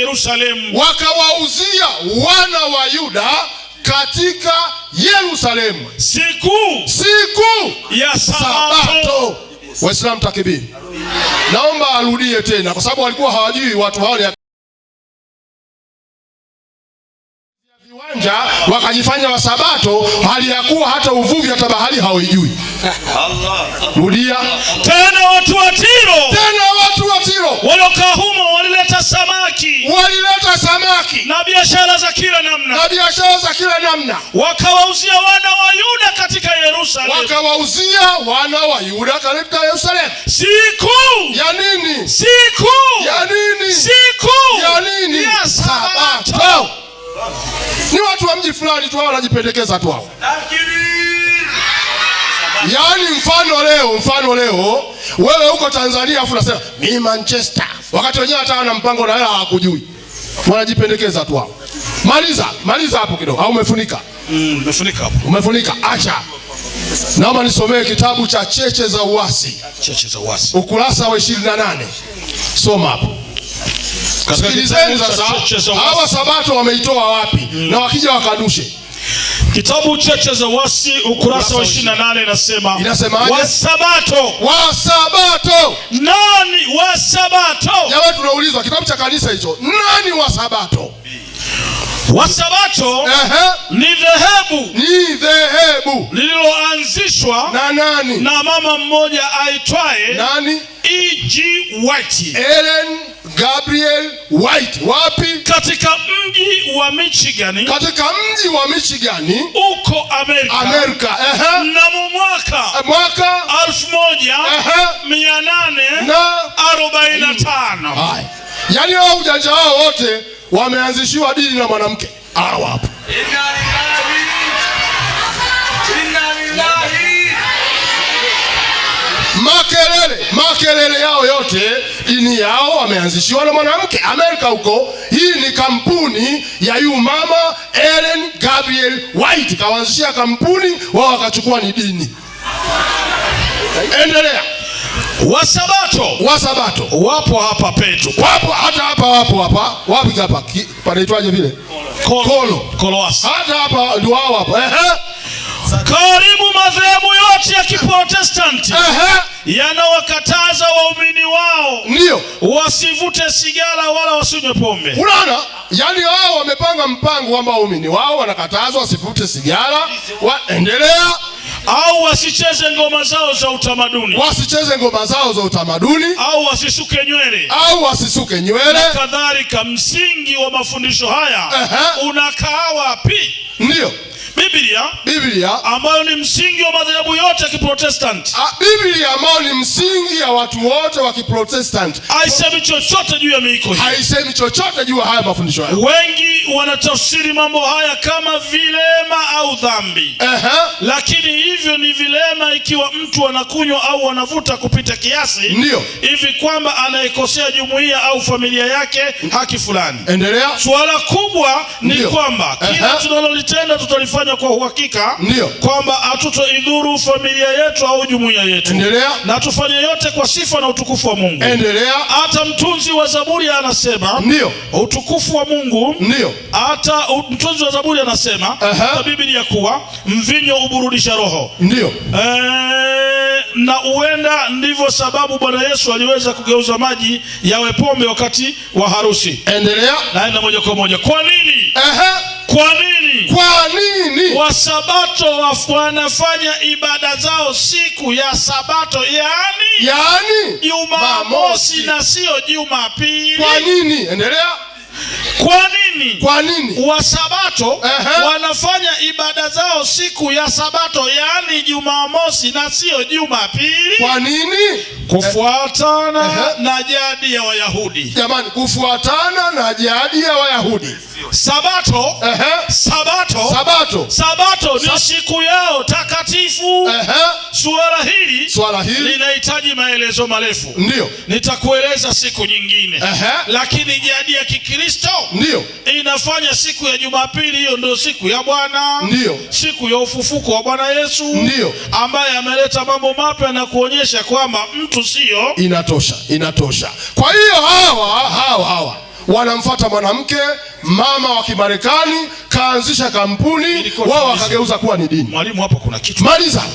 Yerusalemu. Siku ya Sabato. Waislamu takbir. Naomba arudie tena kwa sababu walikuwa hawajui watu hao viwanja wakajifanya wa Sabato, hali ya kuwa hata uvuvi hata bahari hawajui. Rudia. Tena watu wa Tiro. Waliokaa humo walileta samaki. Na biashara za kila namna. Wakawauzia wana wa Yuda katika Yerusalemu. Siku ya nini? Siku ya nini? Ya Sabato. Ni watu wa mji fulani tu, wanajipendekeza tu hao. Yaani mfano leo wewe uko Tanzania afu unasema ni Manchester, wakati wenyewe hata wana mpango na hela hawakujui. Wanajipendekeza tu hao. Maliza hapo kidogo. Au umefunika? Umefunika hapo. Umefunika. Acha. Naomba nisomee kitabu cha Cheche za Uasi. Ukurasa wa 28. Soma hapo. Sikilizeni sasa, hawa Sabato wameitoa wapi? Na wakija wakadushe. Kitabu cha Zawasi ukurasa wa 28 inasema Wasabato. Nani Wasabato? Jamaa tunaulizwa kitabu cha kanisa hicho. Nani Wasabato? Wasabato ni dhehebu lililoanzishwa na nani? Na mama mmoja aitwaye nani? E.G. White. Ellen Gabriel White. Wapi? Katika mji wa Michigan. Uko Amerika. Na mwaka 1845. Yaani hao ujanja wao wote wameanzishiwa dini na mwanamke. Hao hapo. Makelele yao yote dini yao wameanzishiwa na mwanamke. Amerika huko, hii ni kampuni ya yu mama Ellen Gabriel White. Kaanzishia kampuni, wao wakachukua ni dini. Endelea. Wasabato wapo hapa petu. Wapo hata hapa, wapi hapa? Panaitwaje vile? Koloasi. Hata hapa ndio wao hapa. Karibu madhehebu yote ya Kiprotestanti yanawakataza waumini wao ndio wasivute sigara wala wasinywe pombe. Unaona? Yaani wao wamepanga mpango kwamba waumini wao wanakatazwa wasivute sigara, waendelea, au wasicheze ngoma zao za utamaduni, au wasisuke nywele, kadhalika. Msingi wa mafundisho haya unakaa wapi? Ndio Biblia ambayo ni msingi wa madhehebu yote ya Kiprotestanti. Biblia ambayo ni msingi ya watu wote wa Kiprotestanti. Haisemi chochote juu ya miiko hii. Haisemi chochote juu ya haya mafundisho haya. Wengi wanatafsiri mambo haya kama vilema au dhambi. Lakini hivyo ni vilema ikiwa mtu anakunywa au anavuta kupita kiasi. Ndio. Hivi kwamba anaikosea jumuiya au familia yake haki fulani. Endelea. Swala kubwa ni kwamba kila tunalolitenda tutalifanya kwa uhakika, kwamba hatutoidhuru familia yetu au jumuiya yetu. Endelea. Na tufanye yote kwa sifa na utukufu wa Mungu. Endelea. Hata mtunzi wa Zaburi anasema utukufu wa Mungu. Hata mtunzi wa Zaburi anasema hata Biblia kuwa mvinyo uburudisha roho. Na huenda ndivyo sababu Bwana Yesu aliweza kugeuza maji yawe pombe wakati wa harusi. Endelea. Naenda moja kwa moja. Kwa nini? Kwa nini Wasabato wanafanya ibada zao siku ya Sabato, yani Jumamosi na sio Jumapili? Kwa nini? Endelea. Kwa nini Wasabato wanafanya ibada zao siku ya Sabato, yani Jumamosi na sio Jumapili? Kwa nini? Kufuatana na jadi ya Wayahudi. Jamani, kufuatana na jadi ya Wayahudi. Sabato ni siku yao takatifu. Swala hili linahitaji maelezo marefu. Ndio. Nitakueleza siku nyingine. Lakini jadi ya Kikristo inafanya siku ya Jumapili hiyo ndio siku ya Bwana. Siku ya ufufuko wa Bwana Yesu. Ambaye ameleta mambo mapya na kuonyesha kwamba mtu sio. Inatosha. Kwa hiyo hawa wanamfuata mwanamke, mama wa Kimarekani, kaanzisha kampuni, wao wakageuza kuwa ni dini. Mwalimu, hapo kuna kitu.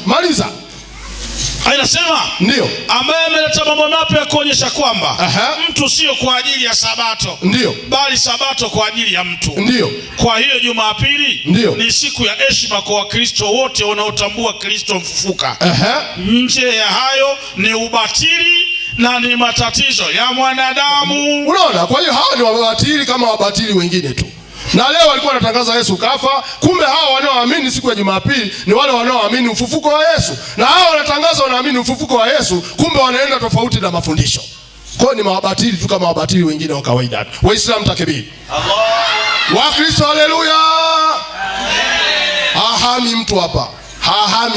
Maliza. Inasema ambaye ameleta mambo mapya kuonyesha kwamba mtu sio kwa ajili ya Sabato, bali Sabato kwa ajili ya mtu. Kwa hiyo Jumapili ni siku ya heshima kwa Wakristo wote wanaotambua Kristo mfufuka. Nje ya hayo ni ubatili na ni matatizo ya mwanadamu. Unaona? Kwa hiyo hawa ni wabatili kama wabatili wengine tu. Na leo walikuwa wanatangaza Yesu kafa, kumbe hao wanaoamini siku ya Jumapili ni wale wanaoamini ufufuko wa Yesu. Na hao wanatangaza wanaamini ufufuko wa Yesu, kumbe wanaenda tofauti na mafundisho. Kwa hiyo ni mawabatili tu kama wabatili wengine wa kawaida. Waislamu takbiri. Allah. Wakristo haleluya. Hahami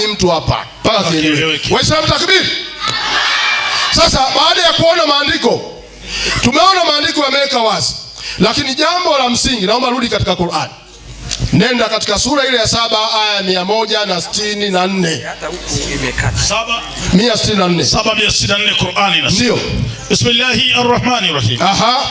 mtu hapa. Paka kieleweke. Waislamu takbiri. Sasa baada ya kuona maandiko, tumeona maandiko yameweka wazi. Lakini jambo la msingi, naomba rudi katika Qur'an. Nenda katika sura ile ya 7 aya 164. 164 Qur'ani inasema. Ndio. Bismillahirrahmanirrahim.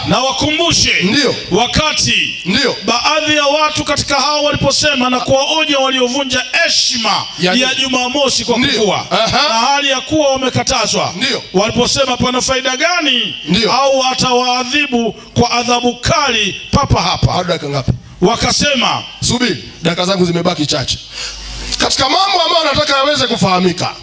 Na wakumbushe ndio wakati ndio baadhi ya watu katika hao waliposema na kuwaonya waliovunja heshima ya Jumamosi kwa kufua na hali ya kuwa wamekatazwa. Waliposema pana faida gani au atawaadhibu kwa adhabu kali papa hapa. Dakika ngapi? Wakasema, subiri, dakika zangu zimebaki chache. Katika mambo ambayo nataka yaweze kufahamika,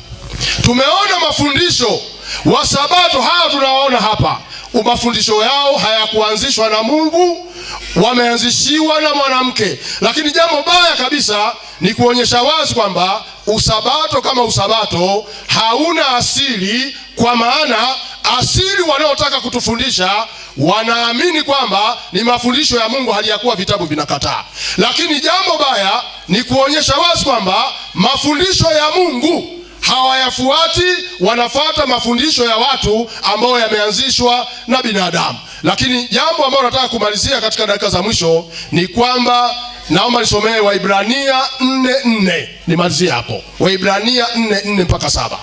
tumeona mafundisho wa Sabato haya tunawaona hapa. Mafundisho yao hayakuanzishwa na Mungu, wameanzishiwa na mwanamke. Lakini jambo baya kabisa ni kuonyesha wazi kwamba usabato kama usabato hauna asili, kwa maana asili wanaotaka kutufundisha wanaamini kwamba ni mafundisho ya Mungu, hali ya kuwa vitabu vinakataa. Lakini jambo baya ni kuonyesha wazi kwamba mafundisho ya Mungu hawayafuati, wanafuata mafundisho ya watu ambao yameanzishwa na binadamu. Lakini jambo ambalo nataka kumalizia katika dakika za mwisho ni kwamba naomba nisomee Waibrania 4:4. Nimalizie hapo. Waibrania 4:4 mpaka 7.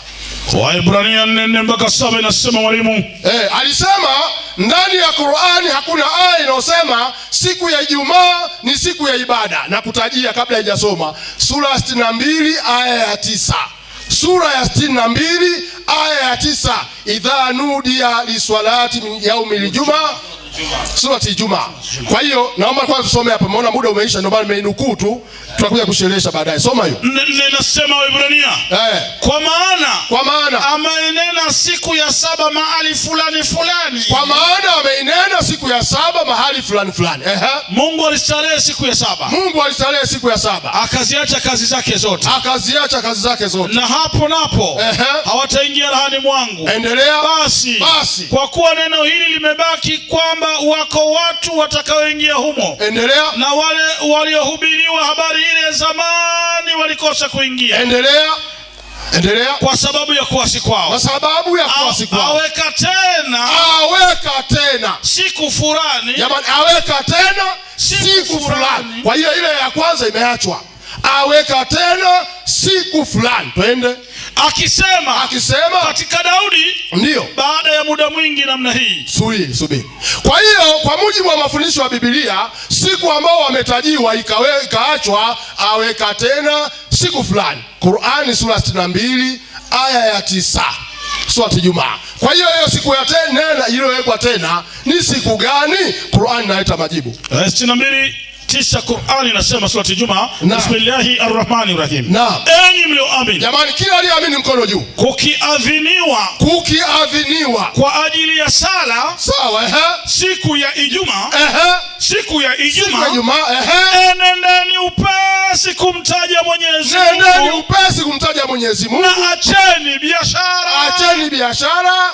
Waibrania 4:4 mpaka 7 inasema mwalimu. Alisema ndani ya Qur'ani hakuna aya inayosema siku ya Ijumaa ni siku ya ibada, na kutajia kabla haijasoma sura ya 62 aya ya 9. Sura ya 62 aya ya 9, idha nudiya liswalati min yaumil jumaa, surati Ijumaa. Kwa hiyo naomba kwanza tusome hapa, maana muda umeisha, ndio maana nimeinukuu tu, tutakuja kusherehesha baadaye. Soma hiyo. Ninasema Waibrania, kwa maana ameinena siku ya 7 mahali fulani fulani. Kwa maana ameinena siku ya 7 mahali fulani fulani. Mungu alistarehe siku ya 7. Mungu alistarehe siku ya 7. Akaziacha kazi zake zote. Akaziacha kazi zake zote. Na hapo napo hawataingia rahani mwangu. Endelea. Basi kwa kuwa neno hili limebaki kwamba wako watu watakaoingia humo. Endelea. Na wale waliohubiriwa habari ile zamani walikosa kuingia. Endelea. Kwa sababu ya kuasi kwao. Kwa sababu ya kuasi kwao. Aweka tena siku fulani. Jamani, aweka tena siku fulani. Kwa hiyo ile ya kwanza imeachwa. Aweka tena siku fulani. Twende. Akisema katika Daudi, ndio baada ya muda mwingi namna hii. Subiri. Kwa hiyo kwa mujibu wa mafundisho ya Biblia, siku ambao wametajiwa ikaachwa, aweka tena siku fulani. Qur'ani sura 62 aya ya 9, surati Ijumaa. Kwa hiyo siku ya tena iliyowekwa tena ni siku gani? Qur'ani inaita majibu. 62 9 Qur'ani inasema surati Ijumaa. Bismillahirrahmanirrahim. Enyi mlioamini. Jamani, kila aliyeamini mkono juu. Kukiadhiniwa kwa ajili ya sala. Sawa, siku ya Ijumaa. Siku ya Ijumaa. Nendeni upesi kumtaja Mwenyezi Mungu. Na acheni biashara.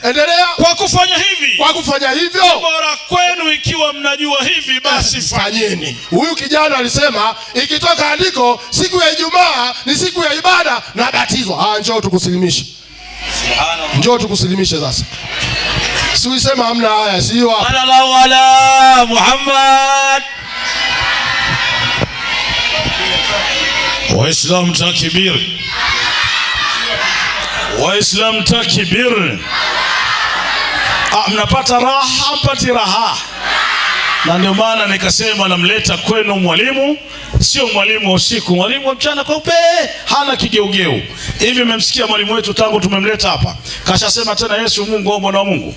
Endelea. Kwa kufanya hivyo bora kwenu, ikiwa mnajua hivi basi fanyeni. Huyu kijana alisema ikitoka andiko siku ya Ijumaa ni siku ya ibada na batizwa. Njoo tukusilimishe sasa. Si usema hamna haya, sio hapa. Sallallahu ala Muhammad. Waislamu takbir. Mnapata raha, mpati raha. Na ndio maana nikasema namleta kwenu mwalimu, sio mwalimu wa usiku, mwalimu wa mchana kweupe, hana kigeugeu. Hivi mmemsikia mwalimu wetu tangu tumemleta hapa, kashasema tena Yesu Mungu au mwana wa Mungu.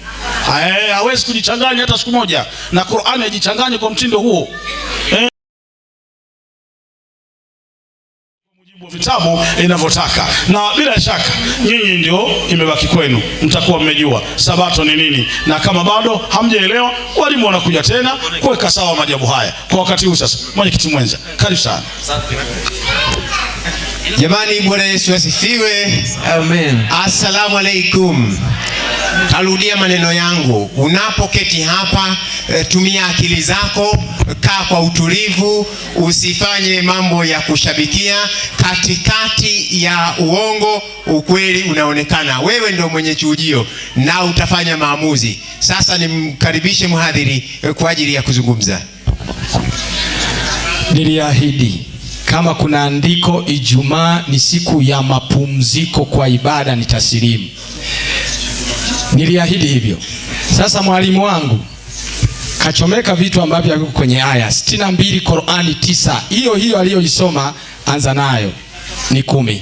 Hawezi kujichanganya hata siku moja, na Qur'ani hajichanganye kwa mtindo huo. Vitabu inavyotaka, na bila shaka nyinyi ndio imebaki kwenu, mtakuwa mmejua Sabato ni nini. Na kama bado hamjaelewa, walimu wanakuja tena kuweka sawa majabu haya kwa wakati huu. Sasa mwenyekiti mwenza, karibu sana. Jamani, Bwana Yesu asifiwe. Amen. Assalamu alaikum. Tarudia maneno yangu. Unapoketi hapa, tumia akili zako, kaa kwa utulivu, usifanye mambo ya kushabikia. Katikati ya uongo, ukweli unaonekana. Wewe ndio mwenye chujio na utafanya maamuzi. Sasa nimkaribishe mhadhiri kwa ajili ya kuzungumza. Niliahidi kama kuna andiko Ijumaa ni siku ya mapumziko kwa ibada nitasilimu. Niliahidi hivyo. Sasa mwalimu wangu kachomeka vitu ambavyo viko kwenye aya 62 Qur'ani 9. Hiyo aliyoisoma anza nayo ni 10.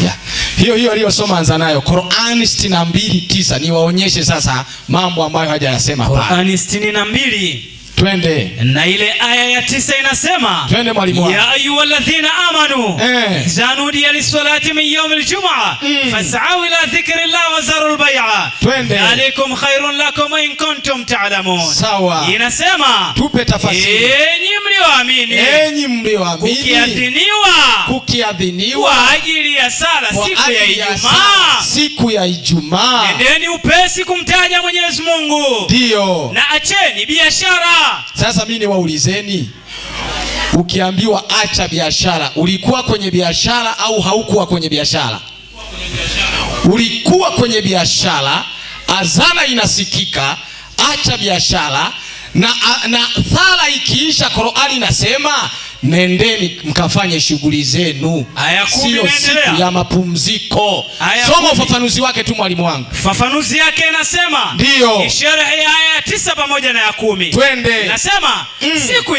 Yeah. Hiyo aliyosoma anza nayo Qur'ani 62:9. Niwaonyeshe sasa mambo ambayo hajayasema pale. Qur'ani 62. Twende. Na ile aya ya 9 inasema, twende mwalimu. Ya ayyuhalladhina amanu idha nudiya lis-salati min yawm al-jum'ah fas'au ila dhikrillahi wa zarul bay'a dhalikum khairun lakum in kuntum ta'lamun. Sawa. Inasema, tupe tafasiri. Enyi mlioamini, kukiadhiniwa kwa ajili ya sala siku ya Ijumaa, nendeni upesi kumtaja Mwenyezi Mungu. Ndio. Na acheni biashara. Sasa mimi niwaulizeni, ukiambiwa acha biashara, ulikuwa kwenye biashara au haukuwa kwenye biashara? Ulikuwa kwenye biashara, azana inasikika, acha biashara, na sala ikiisha Qur'ani inasema nendeni mkafanye shughuli zenu. Sio siku ya mapumziko. Soma ufafanuzi wake tu mwalimu wangu. Fafanuzi yake inasema, ndio. Ishara ya 9 pamoja na ya 10. Twende. Inasema siku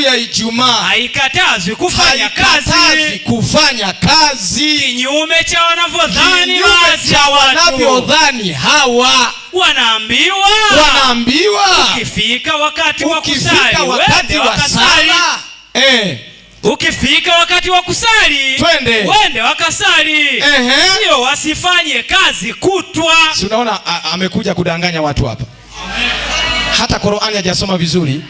ya Ijumaa haikatazwi kufanya kazi kinyume cha wanavyodhani hawa. Wanaambiwa ukifika wakati wa kusali ukifika wakati wa kusali wende wakasali. Sio wasifanye kazi kutwa. Si unaona amekuja kudanganya watu hapa. Hata Qur'ani hajasoma vizuri.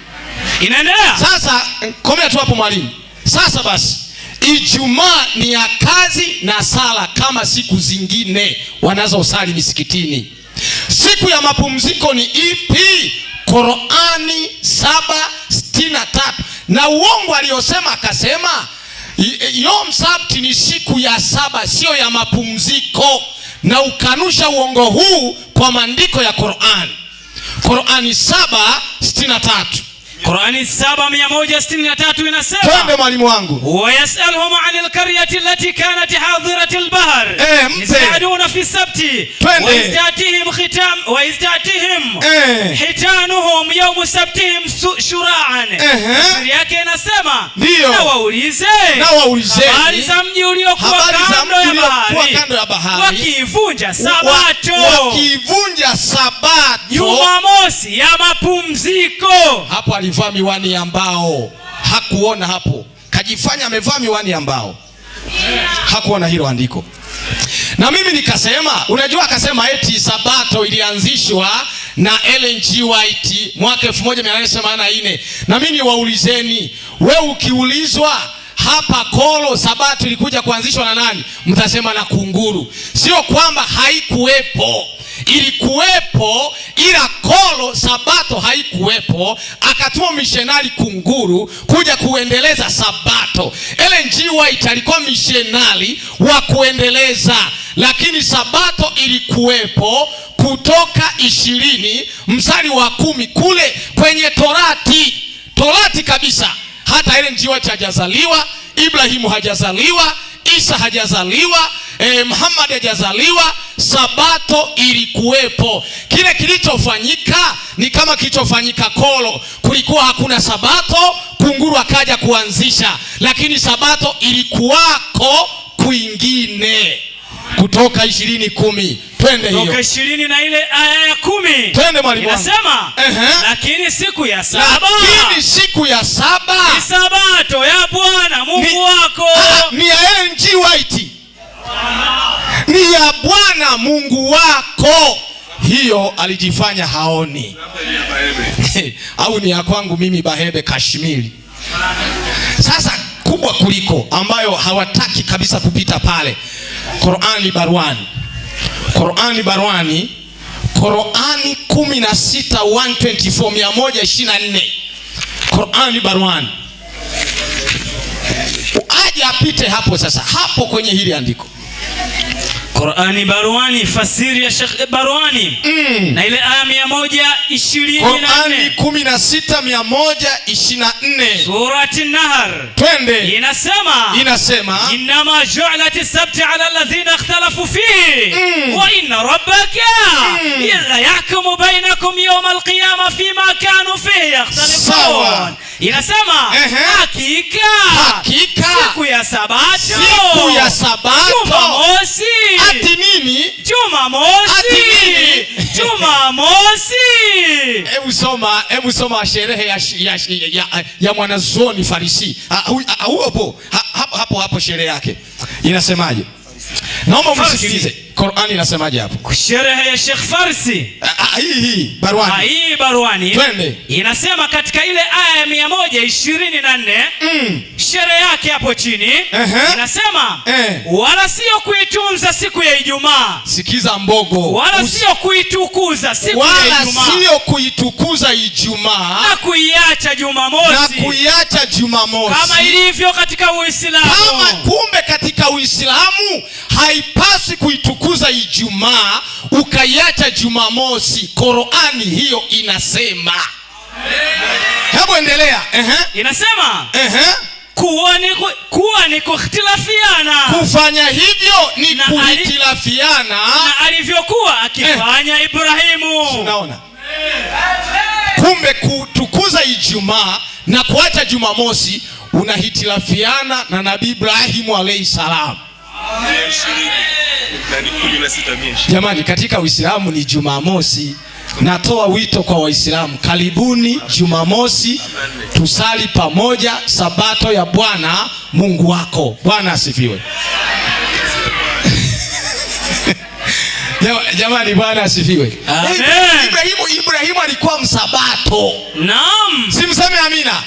Inaendelea. Sasa komea tu hapo mwalimu. Sasa basi Ijumaa ni ya kazi na sala kama siku zingine wanazosali misikitini. Siku ya mapumziko ni ipi? Qur'ani 7:63. Na uongo aliyosema akasema Yom Sabti ni siku ya 7, sio ya mapumziko. Na ukanusha uongo huu kwa maandiko ya Qur'ani. Qur'ani 7:63. Qur'ani 7:163 inasema, twende mwalimu wangu. Wa yas'aluhum 'anil qaryati allati kanat hadiratil bahr yas'aluna fi sabti wa istatihim hitanuhum yawm sabtihim shura'an. Siri yake inasema, na waulize habari za mji uliokuwa kando ya bahari wakivunja sabato Jumamosi ya mapumziko. Hapo alivaa miwani ambao hakuona hapo. Kajifanya amevaa miwani ambao hakuona hilo andiko. Na mimi nikasema, unajua akasema eti sabato ilianzishwa na Ellen G. White mwaka 1884. Na mimi niwaulizeni, wewe ukiulizwa hapa Kolo sabato ilikuja kuanzishwa na nani? Mtasema na kunguru. Sio kwamba haikuwepo. Ilikuwepo, ila Kolo sabato haikuwepo. Akatuma missionari kunguru kuja kuendeleza sabato. Ellen G. White alikuwa missionari wa kuendeleza, lakini sabato ilikuwepo Kutoka 20 mstari wa 10 kule kwenye Torati kabisa. Hata Ellen G. White hajazaliwa, Ibrahimu hajazaliwa, Isa hajazaliwa, Muhammad hajazaliwa. Sabato ilikuwepo. Kile kilichofanyika ni kama kilichofanyika Kolo. Kulikuwa hakuna sabato, kunguru akaja kuanzisha, lakini sabato ilikuwako kwingine. Kutoka 20:10. Twende hiyo. Kutoka 20 na ile aya ya 10. Twende mwalimu. Inasema, lakini siku ya 7 ni sabato ya Bwana Mungu wako. Ni ya Ellen G. White. Ni ya Bwana Mungu wako. Hiyo alijifanya haoni. Au ni ya kwangu mimi Bahebe Kashmiri. Sasa kubwa kuliko ambayo hawataki kabisa kupita pale. Qur'ani Barwani 16:124. Qur'ani Barwani. Aje apite hapo sasa, hapo kwenye hili andiko. Qur'ani Baruani, fasiri ya Sheikh Baruani. Na ile aya 124. Qur'ani 16:124. Surati An-Nahr. Twende. Inasema inma ju'ilat as-sabt 'ala alladhina ikhtalafu fihi wa inna rabbaka illa yahkumu bainakum yawm al-qiyamah fima kanu fihi yakhtalifun. Inasema hakika siku ya Sabato Jumamosi. Ati nini? Jumamosi. Hebu soma sherehe ya mwanazuoni Farisi. Hapo sherehe yake inasemaje? Naomba msikilize. Qur'ani inasemaje hapo? Sherehe ya Sheikh Farsi. Hii Baruani. Twende. Inasema katika ile aya ya 124 sherehe yake hapo chini inasema wala sio kuitunza siku ya Ijumaa. Sikiza mbogo. Wala sio kuitukuza siku ya Ijumaa. Wala sio kuitukuza Ijumaa. Na kuiacha Jumamosi. Kama ilivyo katika Uislamu. Kumbe katika Uislamu haipaswi kuitukuza Ijumaa ukaiacha Jumamosi. Qur'ani hiyo inasema. Hebu endelea. Inasema kuwa ni kukhtilafiana. Kufanya hivyo ni kuhitilafiana. Na alivyokuwa akifanya Ibrahimu. Unaona? Kumbe kutukuza Ijumaa na kuacha Jumamosi unahitilafiana na Nabii Ibrahimu alayhi salam. Jamani, katika Uislamu ni Jumamosi. Natoa wito kwa Waislamu, karibuni Jumamosi tusali pamoja Sabato ya Bwana Mungu wako. Bwana asifiwe. Jamani, Bwana asifiwe. Amen. Ibrahimu alikuwa msabato. Naam. Simseme amina.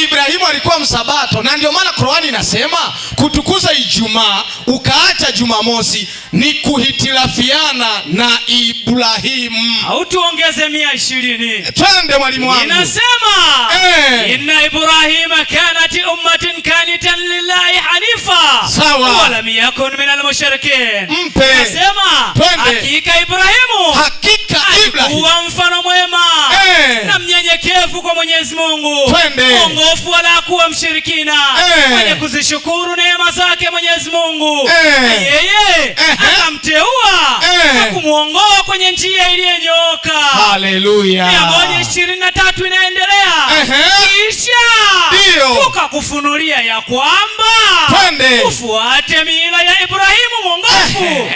Ibrahimu alikuwa msabato, na ndio maana Qur'ani inasema kutukuza Ijumaa ukaacha Jumamosi ni kuhitilafiana na Ibrahimu. Au tuongeze 120. Twende mwalimu wangu. Inasema inna Ibrahima kanat ummatan qanitan lillahi hanifa. Sawa. Wa lam yakun minal mushrikin. Inasema hakika Ibrahimu huwa mfano mwema na mnyenyekevu kwa Mwenyezi Mungu. Mwongofu wala kuwa mshirikina. Mwenye kuzishukuru neema zake Mwenyezi Mungu. Yeye akamteua na kumuongoa kwenye njia iliyonyooka. Haleluya. 123 inaendelea. Kisha tukakufunulia ya kwamba ufuate mila ya Ibrahimu mwongofu.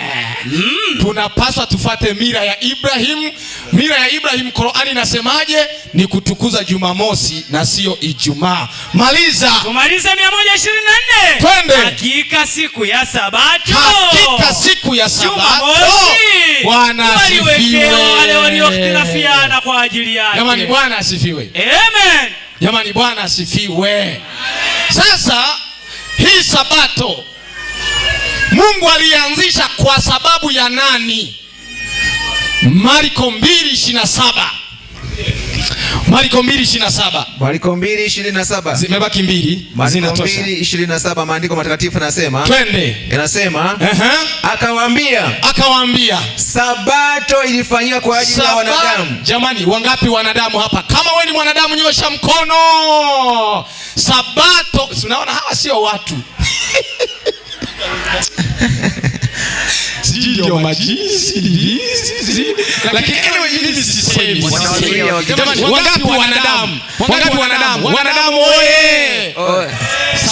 Tunapaswa tufuate mila ya Ibrahimu. Mila ya Ibrahimu Qur'ani inasemaje? Ni kutukuza Jumamosi na sio Ijumaa. Maliza. Tumalize 124. Twende. Hakika siku ya Sabato. Bwana asifiwe. Wale waliokhtilafiana kwa ajili yake. Jamani, Bwana asifiwe. Amen. Jamani, Bwana asifiwe. Sasa hii Sabato Mungu alianzisha kwa sababu ya nani? Marko 2:27. Marko 2:27. Zimebaki mbili. Marko 2:27 maandiko matakatifu nasema. Twende. Inasema akawaambia Sabato ilifanyika kwa ajili ya wanadamu. Jamani, wangapi wanadamu hapa? Kama wewe ni mwanadamu nyosha mkono. Sabato, unaona hawa sio watu. Ndio majini. Lakini mimi sisemi. Jamani, wangapi wanadamu? Wanadamu oye.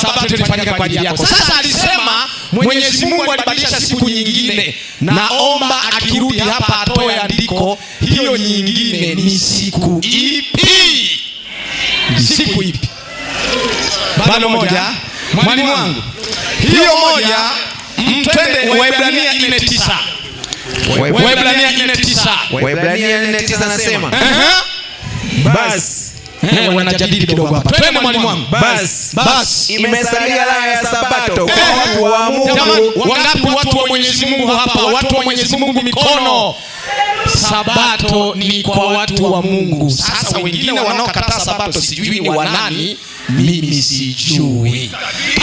Sabato ilifanyika kwa ajili yako. Sasa alisema Mwenyezi Mungu alibadilisha siku nyingine. Naomba akirudi hapa atoe andiko, hiyo nyingine ni siku ipi? Siku ipi? Bado moja. Mwalimu wangu. Hiyo moja. Twende Waebrania 4:9. Waebrania 4:9 nasema. Basi wanajadili kidogo hapa. Twende mwalimu wangu. Basi imesalia la ya Sabato kwa watu wa Mungu. Wangapi watu wa Mwenyezi Mungu hapa? Watu wa Mwenyezi Mungu mikono. Sabato ni kwa watu wa Mungu. Sasa wengine wanaokataa Sabato sijui ni wanani, mimi sijui.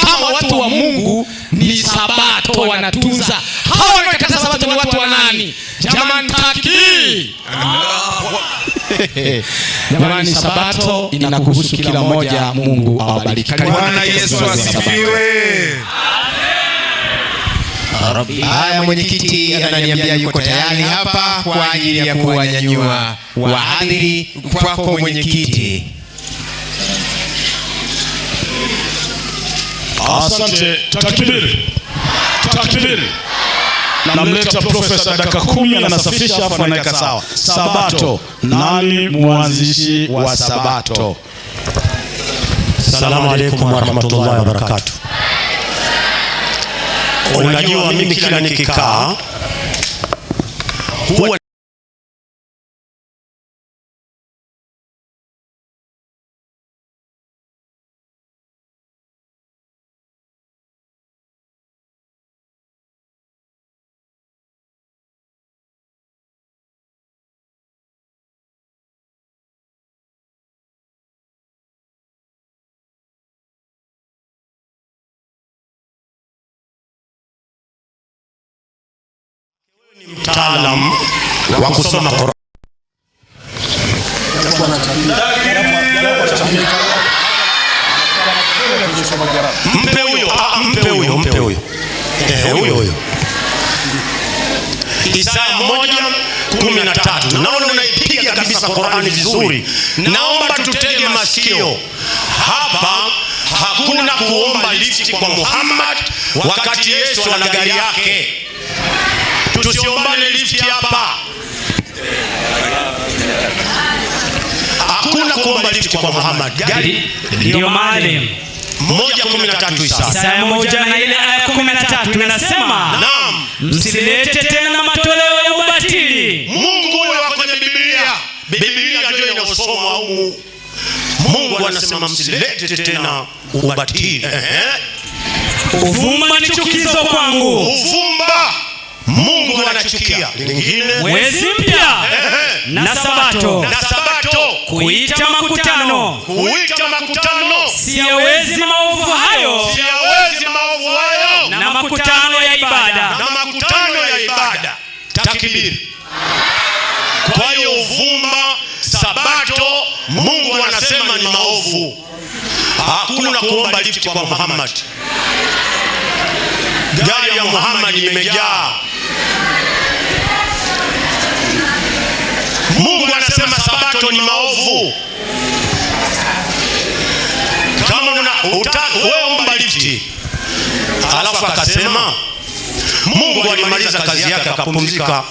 Kama watu wa Mungu ni Sabato wanatunza, Hawa wanaokata sabato ni watu wa nani? Jamani, takbir. Jamani, sabato inakuhusu kila mmoja. Mungu awabariki. Bwana Yesu asifiwe. Haya, mwenyekiti ananiambia yuko tayari hapa kwa ajili ya kuwanyanyua wahadhiri. Kwako mwenyekiti. Asante. Takbir. Takbir. Namleta profesa dakika 10 anasafisha hapa anaweka sawa. Sabato. Nani mwanzishi wa sabato? Assalamu alaykum wa rahmatullahi wa barakatuh. Unajua mimi kila nikikaa huwa mtaalam wa kusoma Qur'an. Mpe huyo. Huyo. Isaya 1:13. Naona unaipiga kabisa Qur'ani vizuri. Naomba tutege masikio. Hapa hakuna kuomba lifti kwa Muhammad wakati Yesu ana gari yake. Tusiombane lifti hapa. Hakuna kuomba lifti kwa Muhammad. Gari ndio maalim. 1:13 Isaya 1 na ile aya 13 inasema, naam, msilete tena matoleo ya ubatili. Mungu huyo kwenye Biblia ndio inasomwa huko. Mungu anasema msilete tena ubatili. Uvumba ni chukizo kwangu. Uvumba Mungu anachukia. Lingine mwezi mpya na sabato. Kuita makutano. Siyawezi maovu hayo. Na makutano ya ibada. Takbir. Kwa hiyo uvumba, sabato, Mungu anasema ni maovu. Hakuna kuomba lifti kwa Muhammad. Gari ya Muhammad imejaa. Mungu anasema sabato ni maovu. Kama wewe omba lifti, alafu akasema Mungu alimaliza kazi yake akapumzika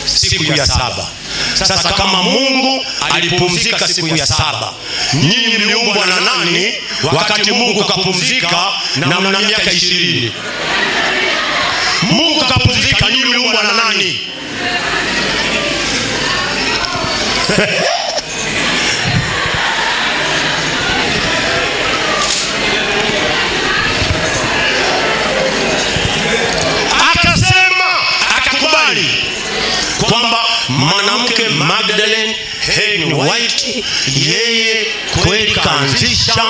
siku ya 7. Sasa kama Mungu alipumzika siku ya 7, nyinyi mliumbwa na nani wakati Mungu kapumzika na mna miaka 20? Mungu kapumzika, nyinyi mliumbwa na nani? Akakubali kwamba mwanamke Magdalene Helen White yeye kweli kaanzisha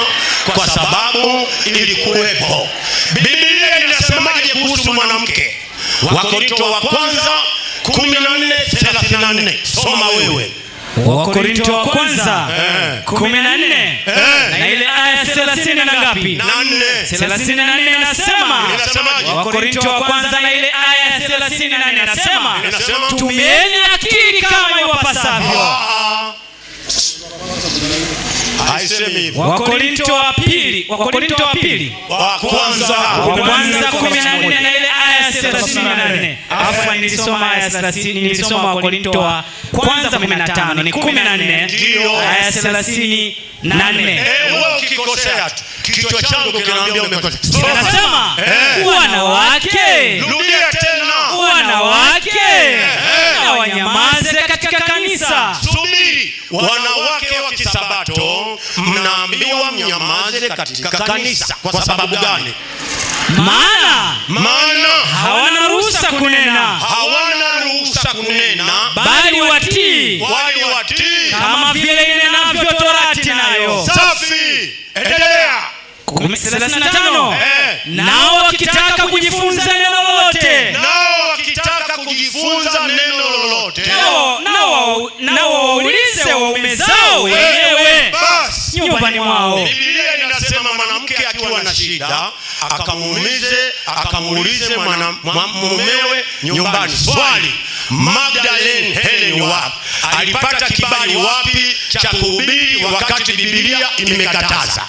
kwa sababu ilikuwepo. Biblia inasemaje kuhusu mwanamke? Wakorintho wa kwanza 14:34. Soma wewe. Wakorintho wa kwanza 14 na ile aya 30 na ngapi? 34 inasema, Wakorintho wa kwanza na ile aya 34 inasema, tumieni akili kama iwapasavyo. Wakorintho wa pili wa kwanza 14 na ile aya 34. Afa nilisoma aya 30, nilisoma Wakorintho wa kwanza 15 ni 14 aya 38. Wewe ukikosea tu kichwa changu kinaambia umekosea. Inasema wanawake, rudia tena, wanawake na wanyamaze katika kanisa. Subiri, wanawake wa kisabato mnaambiwa mnyamaze katika kanisa. Kwa sababu gani? Maana hawana ruhusa kunena, bali watii kama vile inenavyo Torati nayo. Safi. Endelea. 35 nao wakitaka kujifunza neno lolote wakitaka kujifunza neno lolote na waulize waume zao wenyewe nyumbani mwao. Biblia inasema mwanamke akiwa na shida akamuulize mumewe nyumbani. Swali, Magdalene Helen wapi? Alipata kibali wapi cha kuhubiri wakati Biblia imekataza?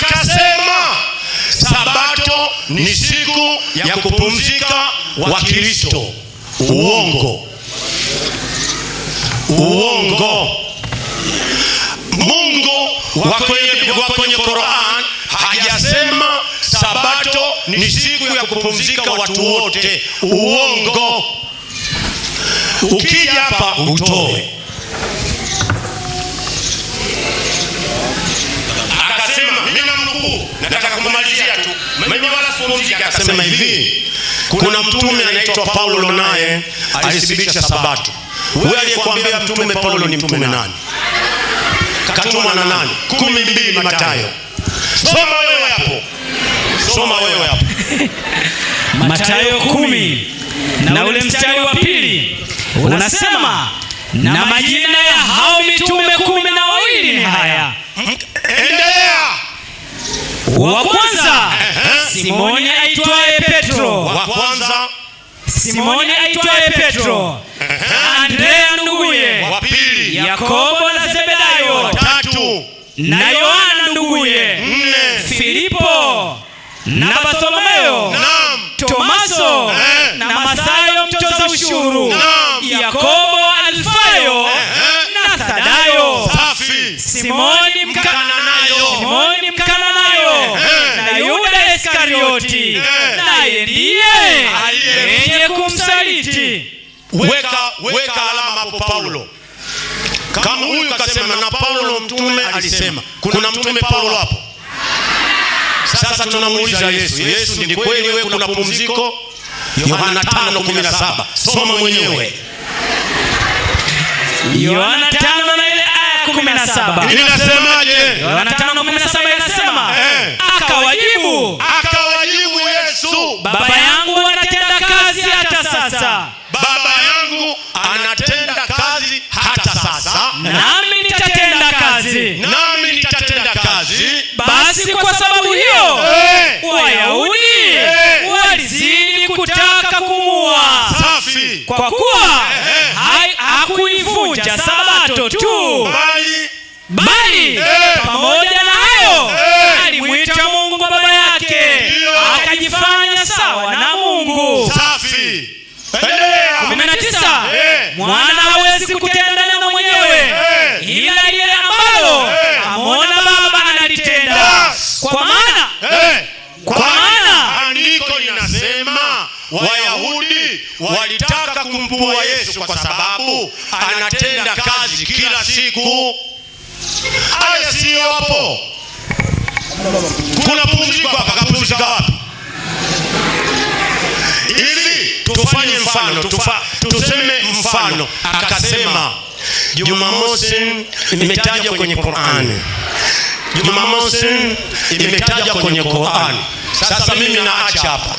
Akasema Sabato ni siku ya kupumzika wa Kristo. Uongo. Mungu wa kwenye Qur'an hajasema Sabato ni siku ya kupumzika watu wote. Uongo. Ukija hapa utoe. Akasema, mimi namnukuu, nataka kumalizia tu. Mimi wala sipumziki. Akasema hivi, kuna mtume anaitwa Paulo naye alithibitisha Sabato. Wewe aliyekwambia mtume Paulo ni mtume nani? Katumwa na nani? 12 Mathayo. Soma wewe hapo. Mathayo 10 na ule mstari wa 2 unasema, na majina ya hao mitume 12 ni haya. Endelea. Wa kwanza Simoni aitwaye Petro. Andrea nduguye. Wa pili Yakobo na Zebedayo. Wa tatu na Yohana nduguye. 4 Filipo na Bartholomayo. Tomaso na Mathayo mtoza ushuru. Yakobo Alfayo na Thadayo. Simoni Mkananayo na Yuda Iskarioti, naye ndiye mwenye kumsaliti. Weka alama hapo Paulo. Kama huyu kasema na Paulo mtume alisema, kuna mtume Paulo hapo? Sasa tunamuuliza Yesu ni kweli wewe kuna pumziko? Yohana 5:17. Soma mwenyewe. Yohana 5 na ile aya 17. Inasemaje? Yohana 5:17 inasema, akawajibu Yesu, Baba yangu anatenda kazi hata sasa. Baba yangu anatenda kazi hata sasa. Nami nitatenda kazi. Basi kwa sababu hiyo Wayahudi walizidi kutaka kumuua. Kwa kuwa hakuivunja Sabato tu, bali pamoja na hayo alimwita Mungu baba yake, akajifanya sawa na Mungu. 19 Mwana hawezi kutenda neno mwenyewe, ila lile ambalo amwona Baba analitenda. Kwa maana andiko linasema Wayahudi walitaka kumpua Yesu kwa sababu anatenda kazi kila siku. Aya sio hapo. Kuna pumziko hapa, kapumzika wapi? Ili tufanye mfano, tuseme mfano. Akasema Jumamosi imetajwa kwenye Qur'ani. Sasa mimi naacha hapa.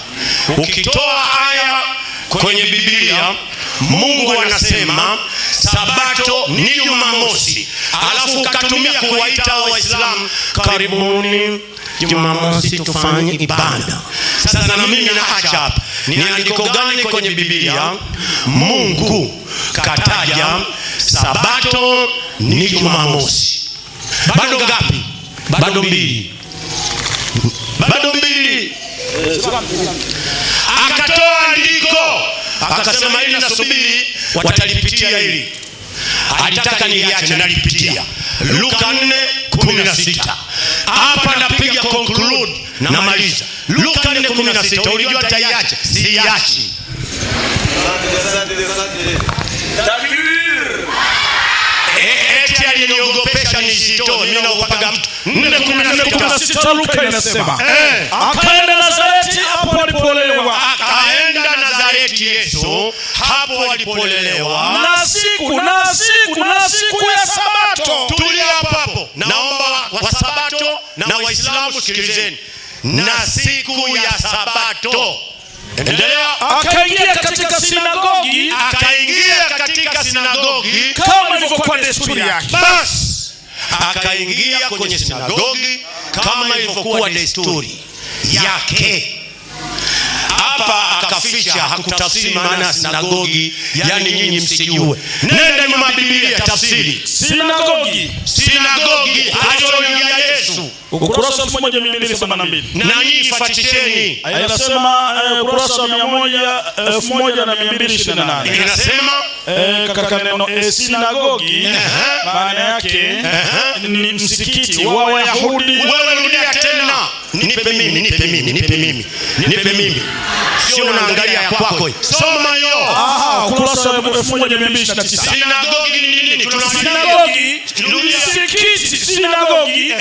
Ukitoa aya kwenye Biblia, Mungu anasema Sabato ni Jumamosi, alafu ukatumia kuwaita Waislamu, karibuni Jumamosi tufanye ibada. Sasa na mimi naacha hapa. Ni andiko gani kwenye Biblia Mungu kataja Sabato ni Jumamosi? Bado ngapi? Bado mbili. Akatoa andiko akasema hili nasubiri watalipitia hili. Alitaka niliache nalipitia. Luka 4:16. Hapa napiga conclude na maliza. Luka 4:16. Ulijua taiache? Siiachi. Eti aliniogopesha nisitoe. Mimi naogopaga mtu. 4:16 Luka inasema akaenda Nazareti, hapo alipolelewa. Akaenda Nazareti eti Yesu hapo walipolelewa na siku ya Sabato. Tulia hapo. Naomba wa Sabato na Waislamu sikilizeni. Na siku ya Sabato. Endelea. Akaingia katika sinagogi kama ilivyokuwa desturi yake. Bas. Akaingia kwenye sinagogi kama ilivyokuwa desturi yake. Hapa akaficha, hakutafsiri maana sinagogi, yani nyinyi msijue. Nenda nyuma ya Biblia tafsiri. Sinagogi aliyoingia Yesu. Ukurasa 1282. Na nyinyi fatisheni. Inasema ukurasa 1228. Inasema katika neno sinagogi maana yake ni msikiti wa Wayahudi. Wewe rudia tena. Nipe mimi. Sio unaangalia ya kwako. Soma hiyo. Ukurasa 1229. Sinagogi ni nini? Sinagogi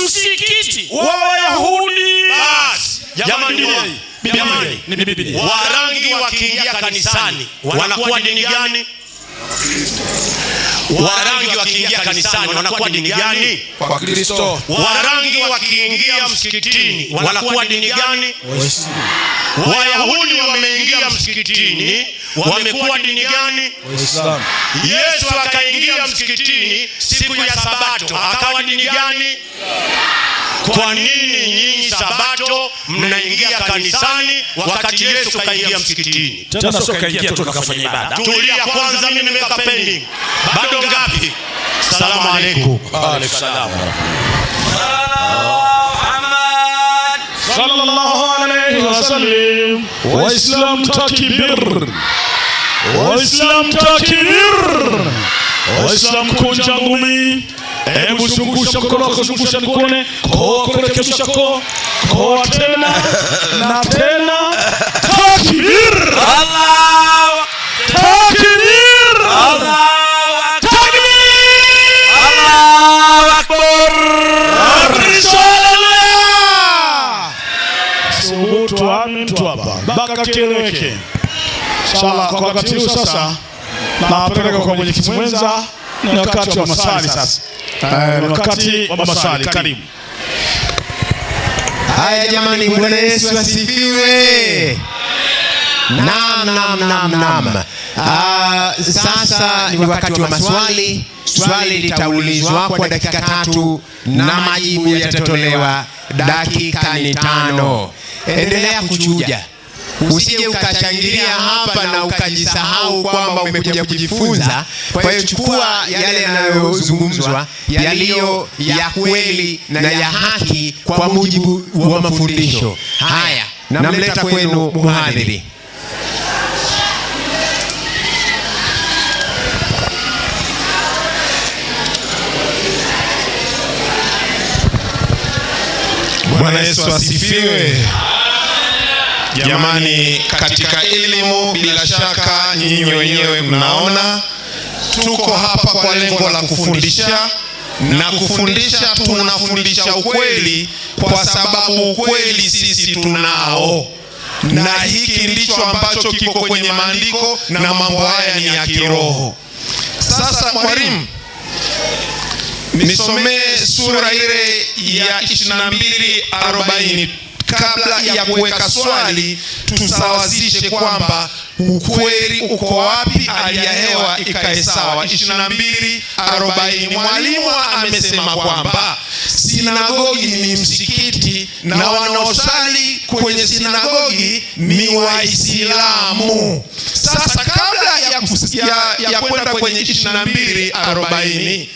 msikiti wa Wayahudi. Bas. Jamani ni Biblia. Warangi wakiingia kanisani wanakuwa dini gani? Warangi wakiingia kanisani wanakuwa dini gani? Kwa Kristo. Warangi wakiingia msikitini wanakuwa dini gani? Wayahudi wameingia msikitini wamekuwa dini gani? Waislamu. Yesu akaingia msikitini siku ya Sabato akawa dini gani? Kwa nini nyinyi Sabato mnaingia kanisani wakati Yesu kaingia msikitini? Tena sio kaingia tu akafanya ibada. Tulia kwanza, mimi nimeweka pending. Bado ngapi? Salamu alaykum. Wa alaykum salaam. Sallallahu alayhi wasallam. Waislamu takbir. Waislamu kunja ngumi. Hebu zungusha mkono wako, zungusha nikuone. Kurekebisha kwa tena na tena. Takbir. Allahu Takbir. Allahu Akbar. Subutu amin hapa mpaka kieleweke. Inshallah kwa wakati huu sasa napeleka kwa mwenyekiti mwenza. Ni wakati wa maswali sasa. Wakati wa maswali, karibu. Haya jamani, Bwana Yesu asifiwe. Naam. Sasa ni wakati wa maswali. Swali litaulizwa kwa dakika 3 na majibu yatatolewa dakika 5. Endelea kuchuja. Usije ukachangilia hapa na ukajisahau kwamba umekuja kujifunza. Kwa hiyo chukua yale yanayozungumzwa yaliyo ya kweli na ya haki kwa mujibu wa mafundisho. Haya, namleta kwenu mhadhiri. Bwana Yesu asifiwe. Jamani, katika elimu bila shaka nyinyi wenyewe mnaona tuko hapa kwa lengo la kufundisha, na kufundisha tunafundisha ukweli kwa sababu ukweli sisi tunao, na hiki ndicho ambacho kiko kwenye maandiko na mambo haya ni ya kiroho. Sasa mwalimu, nisomee sura ile ya 22:40 kabla ya kuweka swali. Tusawazishe kwamba ukweli uko wapi, hali ya hewa ikae sawa. 22:40 mwalimu amesema kwamba sinagogi ni msikiti na wanaosali kwenye sinagogi ni Waislamu. Sasa kabla ya kwenda kwenye 22:40,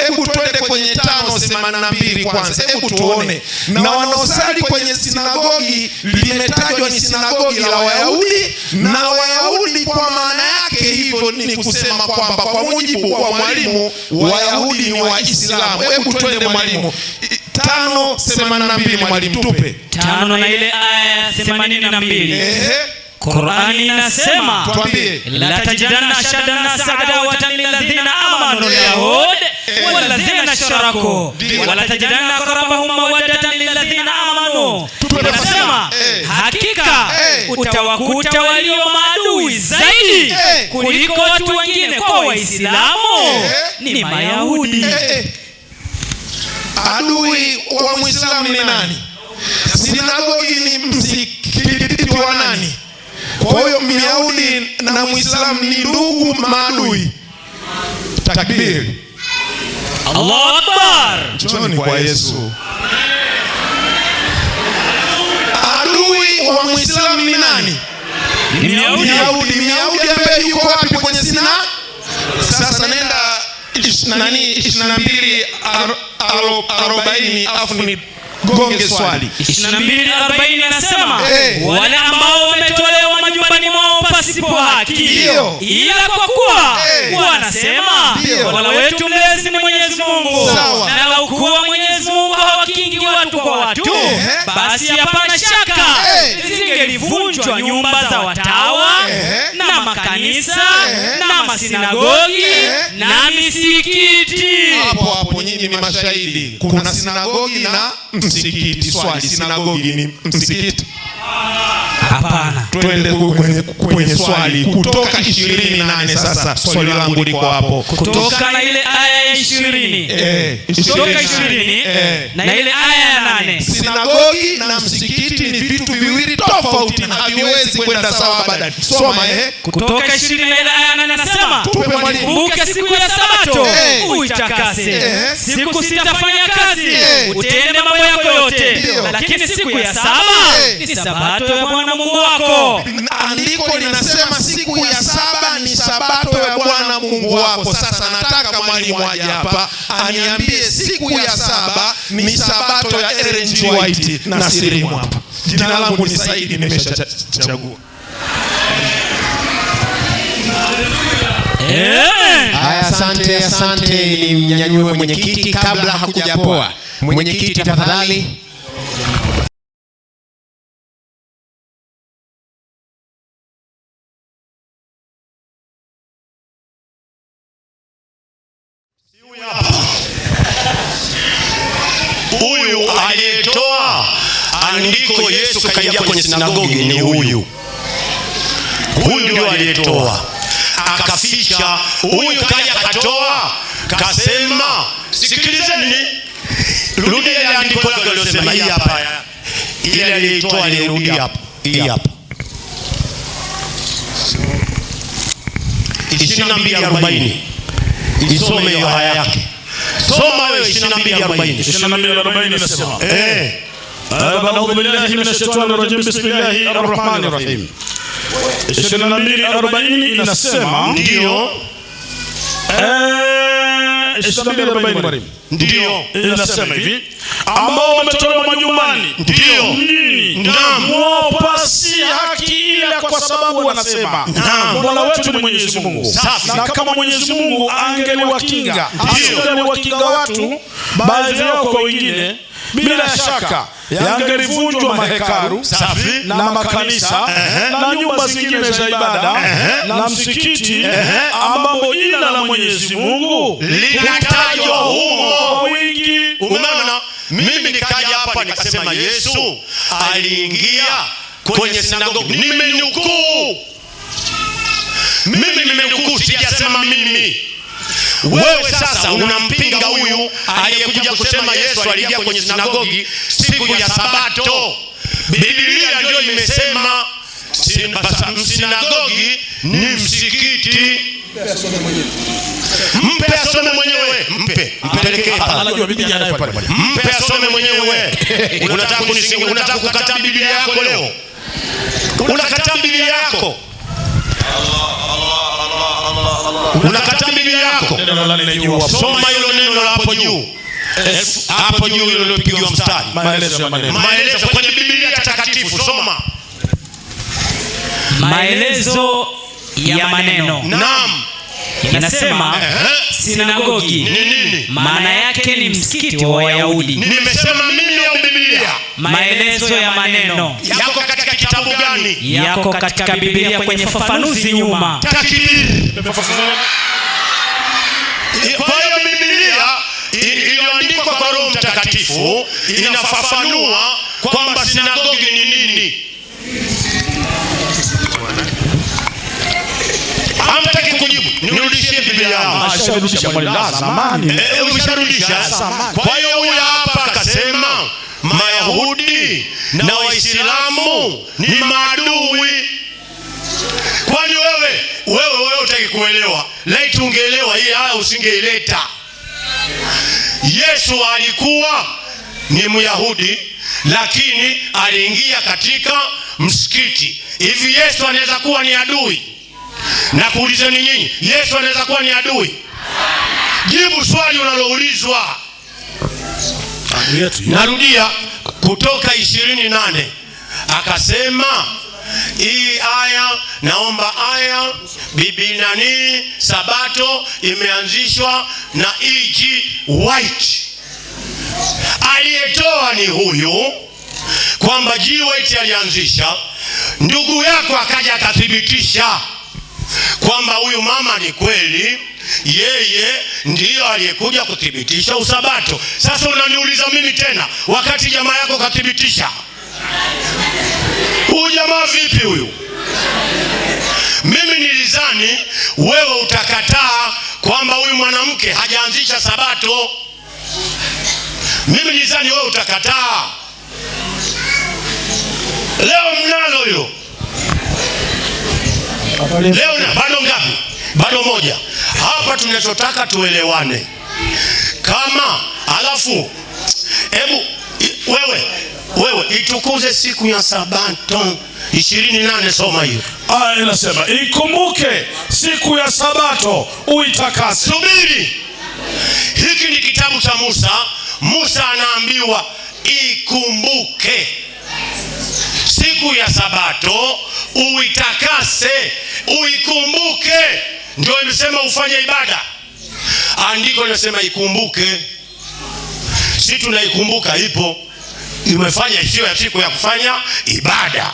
Hebu twende kwenye 5:82 kwanza. Hebu tuone. Na wanaosali kwenye sinagogi limetajwa ni sinagogi la Wayahudi, na Wayahudi kwa maana yake hivyo ni kusema kwamba kwa mujibu wa mwalimu Wayahudi ni Waislamu. Hebu twende mwalimu. 5:82 mwalimu, tupe 5 na ile aya 82. Qur'ani inasema, tuambie, la tajidanna ashadda nas adawatan lilladhina amanu al-yahud walladhina ashraku wala tajidanna aqrabahum mawaddatan lilladhina amanu inasema hakika utawakuta walio maadui zaidi kuliko watu wengine kwa Waislamu ni Mayahudi. Adui wa Muislamu ni nani? Sinagogi ni msikiti wa nani? Kwa hiyo Myahudi na Muislamu ni ndugu maadui. Takbir. Allahu Akbar. Njoni kwa Yesu. Adui wa Muislamu ni nani? Ni Myahudi. Myahudi ambaye yuko wapi kwenye sina? Sasa nenda 22:40 afu ni gonge swali. 22:40 anasema wale ambao wametolewa majumbani mwao pasipo haki, ila kwa kuwa wanasema Mola wetu mlezi ni Mwenyezi Mungu, na lau kuwa Mwenyezi Mungu hawakingi watu kwa watu, basi hapana shaka zingelivunjwa nyumba za watawa na makanisa na masinagogi na misikiti. Hapo nyinyi ni mashahidi. Kuna sinagogi na msikiti. Swali, sinagogi ni msikiti? Hapana. Twende kwenye swali. Kutoka 28 sasa. Swali langu liko hapo. Kutoka na ile aya ya 20. Kutoka 20 na ile aya ya 8. Sinagogi na msikiti ni vitu viwili tofauti na haviwezi kwenda sawa abadani. Soma Kutoka 20 na ile aya ya 8 nasema, kumbuka siku ya Sabato uitakase. Siku sitafanya kazi, utende mambo yako yote, lakini siku ya saba ni Sabato ya Bwana Mungu wako. Andiko linasema siku ya saba ni Sabato ya Bwana Mungu wako. Sasa nataka mwalimu aje hapa aniambie siku ya saba ni Sabato ya Ellen G. White na Sirimu hapa. Jina langu ni Saidi, nimeshachagua. Haya, asante. Ni mnyanyue mwenyekiti kabla hakujapoa. Mwenyekiti tafadhali. Huyu aliyetoa andiko Yesu kaingia kwenye sinagogi ni huyu. Huyu ndio aliyetoa. Akaficha. Huyu kaja katoa, kasema sikilizeni. Rudi ile andiko lake aliyosema hii hapa. Ile aliyetoa alirudi hapa. Hii hapa. 22:40. Isome hiyo aya yake. Soma wewe 22:40. 22:40 nasema a'udhu billahi minash shaitani rajim, bismillahir rahmanir rahim. 22:40 inasema ndio 22:40 ndio inasema hivi, ambao wametolewa majumbani ndio nini mwapasi haki ila kwa sababu wanasema Mola wetu ni Mwenyezi Mungu. Na kama Mwenyezi Mungu angeliwakinga, asingeliwakinga watu baadhi yao kwa wengine, bila shaka yangelivunjwa mahekalu na makanisa na nyumba zingine za ibada na msikiti ambapo jina la Mwenyezi Mungu linatajwa humo wingi. Umeona, mimi nikaja hapa nikasema Yesu aliingia kwenye sinagogi. Nimenukuu, sijasema mimi. Wewe sasa unampinga huyu aliyekuja kusema Yesu aliingia kwenye sinagogi siku ya Sabato. Biblia ndio imesema sinagogi ni msikiti. Mpe asome mwenyewe. Mpelekee hapa. Anajua Biblia nayo pale. Mpe asome mwenyewe. Unataka kukataa Biblia yako leo? Unakataa Biblia yako? Unakataa Biblia yako? Soma hilo neno la hapo juu. Hapo juu hilo lilopigiwa mstari. Maelezo kwenye Biblia takatifu. Soma. Maelezo ya maneno. Naam. Inasema sinagogi ni nini? Maana yake ni msikiti wa Wayahudi. Nimesema mimi au Biblia? Maelezo ya maneno yako katika kitabu gani? Yako katika Biblia kwenye fafanuzi nyuma. Takbir. Kwa hiyo Biblia iliyoandikwa kwa Roho Mtakatifu inafafanua kwamba sinagogi ni nini. Hamtaki kujibu. Nirudishie Biblia yangu. Asharudisha mwalimu zamani. Umesharudisha. Kwa hiyo huyu hapa akasema Mayahudi na Waislamu ni maadui. Kwani wewe utaki kuelewa? Laiti ungeelewa hii haya usingeileta. Yesu alikuwa ni Myahudi lakini aliingia katika msikiti. Hivi Yesu anaweza kuwa ni adui? Na kuulizeni nyinyi, Yesu anaweza kuwa ni adui? Jibu swali unaloulizwa. Narudia Kutoka 28 akasema hii aya, naomba aya, Biblia nini, Sabato imeanzishwa na E.G. White. Aliyetoa ni huyu, kwamba G. White alianzisha. Ndugu yako akaja akathibitisha kwamba huyu mama ni kweli yeye ndiyo aliyekuja kuthibitisha usabato. Sasa unaniuliza mimi tena wakati jamaa yako kathibitisha? Huyu jamaa vipi huyu? Mimi nilizani wewe utakataa kwamba huyu mwanamke hajaanzisha sabato. Mimi nilizani wewe utakataa. Leo mnalo hilo. Leo na bado ngapi? Bado moja. Hapa tunachotaka tuelewane. Kama alafu hebu wewe itukuze siku ya Sabato 28, soma hiyo. Inasema ikumbuke siku ya Sabato uitakase. Subiri. Hiki ni kitabu cha Musa. Musa anaambiwa ikumbuke siku ya Sabato uitakase, uikumbuke. Ndio imesema ufanye ibada. Andiko linasema ikumbuke. Si tunaikumbuka, ipo. Imefanya sio ya siku ya kufanya ibada.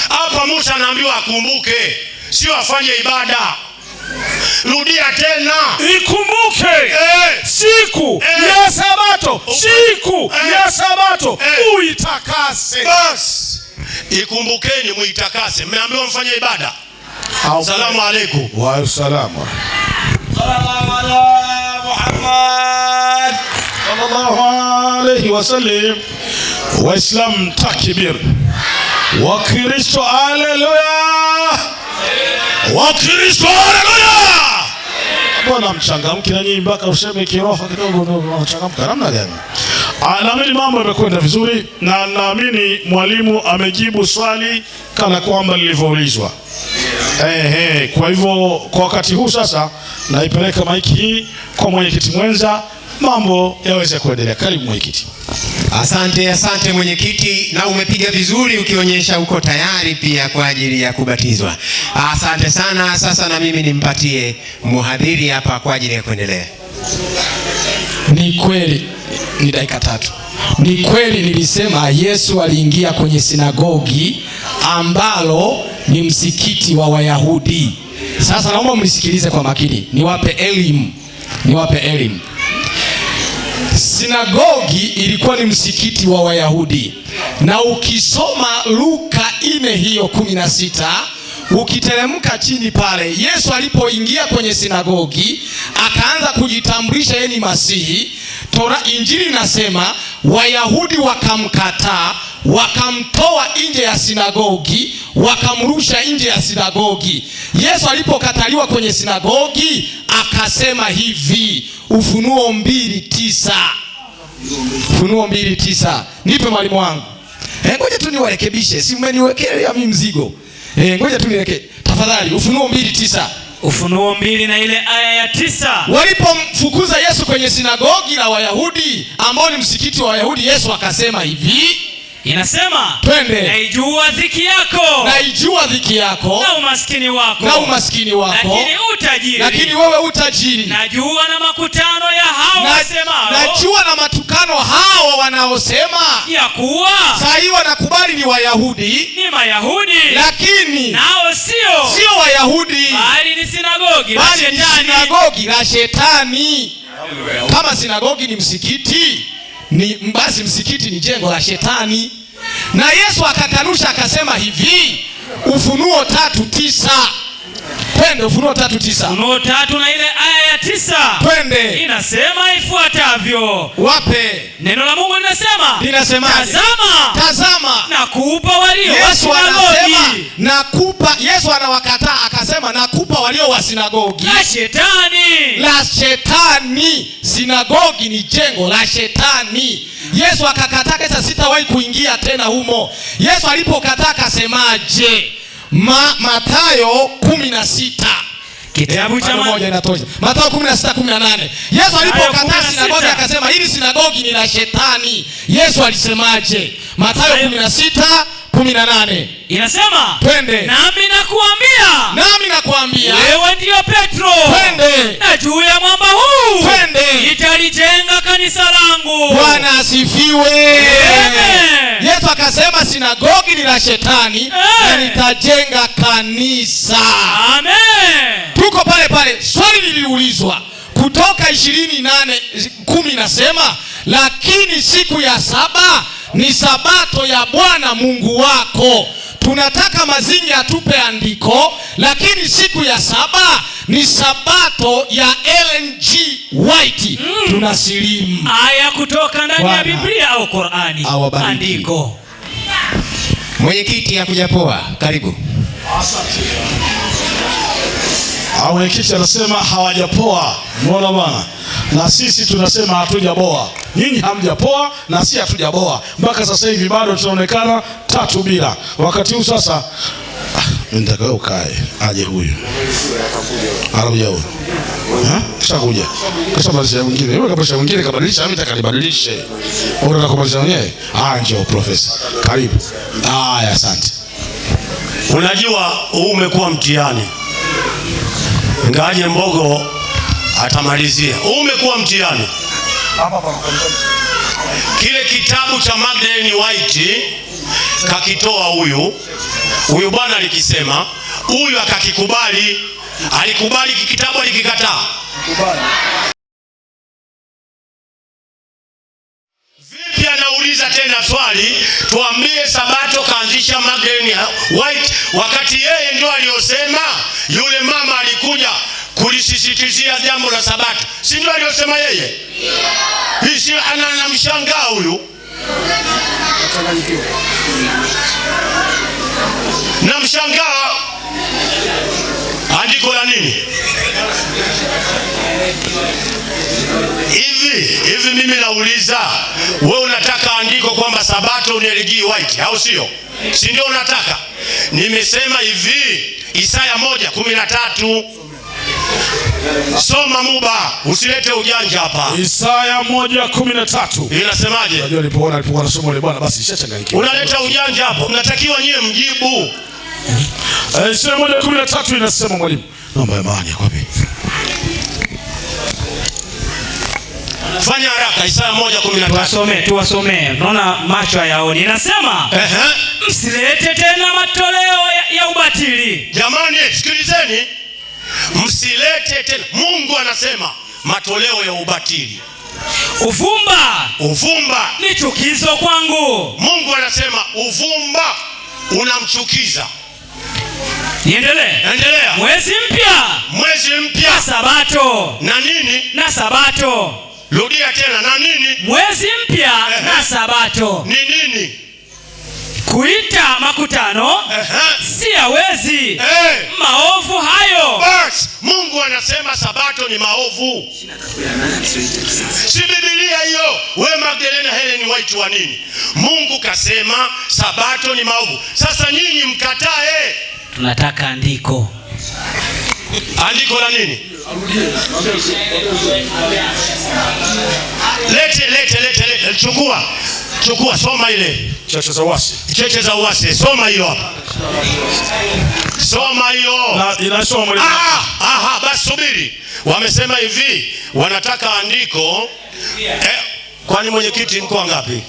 Hapa Musa anaambiwa akumbuke, sio afanye ibada. Rudia tena. Ikumbuke siku ya Sabato, siku ya Sabato uitakase. Bas, ikumbukeni muitakase. Mmeambiwa mfanye ibada. Salamu alaykum. Wa salamu. Muhammad sallallahu alayhi wasallam. Waislam takbir. Wakristo haleluya. Wakristo haleluya. Bwana mchangamke na nyinyi mpaka useme kiroho kidogo ndio mchangamka namna gani? Naamini mambo yamekwenda vizuri na naamini mwalimu amejibu swali kana kwamba lilivyoulizwa. Kwa hivyo kwa wakati huu sasa naipeleka maiki hii kwa mwenyekiti mwenza, mambo yaweze kuendelea. Karibu mwenyekiti. Asante mwenyekiti, na umepiga vizuri ukionyesha uko tayari pia kwa ajili ya kubatizwa. Asante sana. Sasa na mimi nimpatie mhadhiri hapa kwa ajili ya kuendelea. Ni kweli, ni dakika 3. Ni kweli nilisema Yesu aliingia kwenye sinagogi ambalo ni msikiti wa Wayahudi. Sasa naomba mnisikilize kwa makini, niwape elimu. Sinagogi ilikuwa ni msikiti wa Wayahudi, na ukisoma Luka 4:16 ukiteremka chini pale, Yesu alipoingia kwenye sinagogi akaanza kujitambulisha yeye ni Masihi. Injili inasema Wayahudi wakamkataa, wakamtoa nje ya sinagogi, wakamrusha nje ya sinagogi. Yesu alipokataliwa kwenye sinagogi akasema hivi, Ufunuo 2:9. Nipe mwalimu wangu. Ngoja tu niwarekebishe, si mmeniwekea mimi mzigo. Ngoja tu niweke tafadhali. Ufunuo 2:9. Ufunuo 2 na ile aya ya 9. Walipomfukuza Yesu kwenye sinagogi la Wayahudi ambao ni msikiti wa Wayahudi, Yesu akasema hivi, inasema twende, naijua dhiki yako na umaskini wako, lakini wewe utajiri. Najua na makutano ya hao wasemao, najua na matukano hao wanaosema ya kuwa sahi wanakubali ni Wayahudi, ni Mayahudi, lakini nao sio Wayahudi, bali ni sinagogi la Shetani. Kama sinagogi ni msikiti basi msikiti ni jengo la shetani. Na Yesu akakanusha akasema hivi, Ufunuo 3:9. Twende Ufunuo 3:9. Ufunuo 3 na ile aya ya 9. Twende. Inasema ifuatavyo. Wape. Neno la Mungu linasema. Linasemaje? Tazama. Nakupa walio wa sinagogi. Yesu anawakataa akasema nakupa walio wa sinagogi. La shetani. Sinagogi ni jengo la shetani. Yesu akakataa kesa, sitawahi kuingia tena humo. Yesu alipokataa akasemaje? Mathayo 16. Kitabu cha moja inatosha. Mathayo 16:18. Yesu alipokataa sinagogi akasema hili sinagogi ni la shetani. Yesu alisemaje? Mathayo 16:18. Inasema, twende. Nami nakuambia wewe ndio Petro. Twende. Na juu ya mwamba huu twende nitalijenga kanisa langu. Bwana asifiwe. Yesu akasema sinagogi ni la shetani na nitajenga kanisa. Amen. Tuko pale pale. Swali liliulizwa Kutoka 28:10 nasema, lakini siku ya 7 ni sabato ya Bwana Mungu wako. Tunataka Mazingi atupe andiko, lakini siku ya 7 ni sabato ya Ellen G. White. Tunasilimu. Aya kutoka ndani ya Biblia au Qur'ani. Andiko. Mwenyekiti hakujapoa, karibu. Mwenyekiti anasema hawajapoa. Mbona bwana? Na sisi tunasema hatujaboa. Nyinyi hamjapoa na sisi hatujaboa. Mpaka sasa hivi bado tunaonekana 3-0. Wakati huu sasa nataka ukae aje huyu. Anakuja huyu. Kisha kuja. Kisha badilisha mwingine. Wewe kabadilisha mwingine, kabadilisha mimi nitakalibadilishe. Wewe unataka kubadilisha mwenyewe? Njoo profesa. Karibu. Asante. Unajua huu umekuwa mtihani. Ngaje Mbogo atamalizia. Huu umekuwa mtihani. Kile kitabu cha Magdalene White kakitoa huyu bwana alikisema, huyu akakikubali. Alikubali kitabu, alikikataa. Vipi? Anauliza tena swali, tuambie sabato kaanzisha Magdalene White wakati yeye ndio aliyosema. Yule mama alikuja kulisisitizia jambo la sabato, si ndio aliyosema yeye? Hisi anamshangaa huyu. Namshangaa. Andiko la nini? Hivi mimi nauliza, wewe unataka andiko kwamba sabato ni Ellen G. White, au sio? Si ndio unataka? Nimesema hivi, Isaya 1:13. Soma Muba, usilete ujanja hapa. Isaya 1:13. Inasemaje? Unajua nilipoona nasoma ile bwana basi ishachanganyikiwa. Unaleta ujanja hapo. Mnatakiwa nyie mjibu. Isaya 1:13 inasema, mwalimu. Naomba imani wapi? Fanya haraka. Isaya 1:13. Tuwasomee. Unaona macho hayaoni. Inasema, msilete tena matoleo ya ubatili. Jamani, sikilizeni. Msilete tena. Mungu anasema matoleo ya ubatili. Uvumba ni chukizo kwangu. Mungu anasema uvumba unamchukiza. Endelea. Mwezi mpya. Sabato. Na nini? Na sabato. Rudia tena, na nini? Mwezi mpya na sabato. Ni nini? Kuita makutano si hawezi. Maovu hayo. Bas, Mungu anasema sabato ni maovu. Si Biblia hiyo. Wewe Magdalene Ellen White wa nini? Mungu kasema sabato ni maovu. Sasa nyinyi mkatae. Tunataka andiko. Andiko la nini? Lete. Chukua, soma ile. Cheche za uasi. Soma hiyo hapa. Soma hiyo. Na inasoma mwalimu. Basi subiri. Wamesema hivi, wanataka andiko. Kwani mwenyekiti mko wangapi?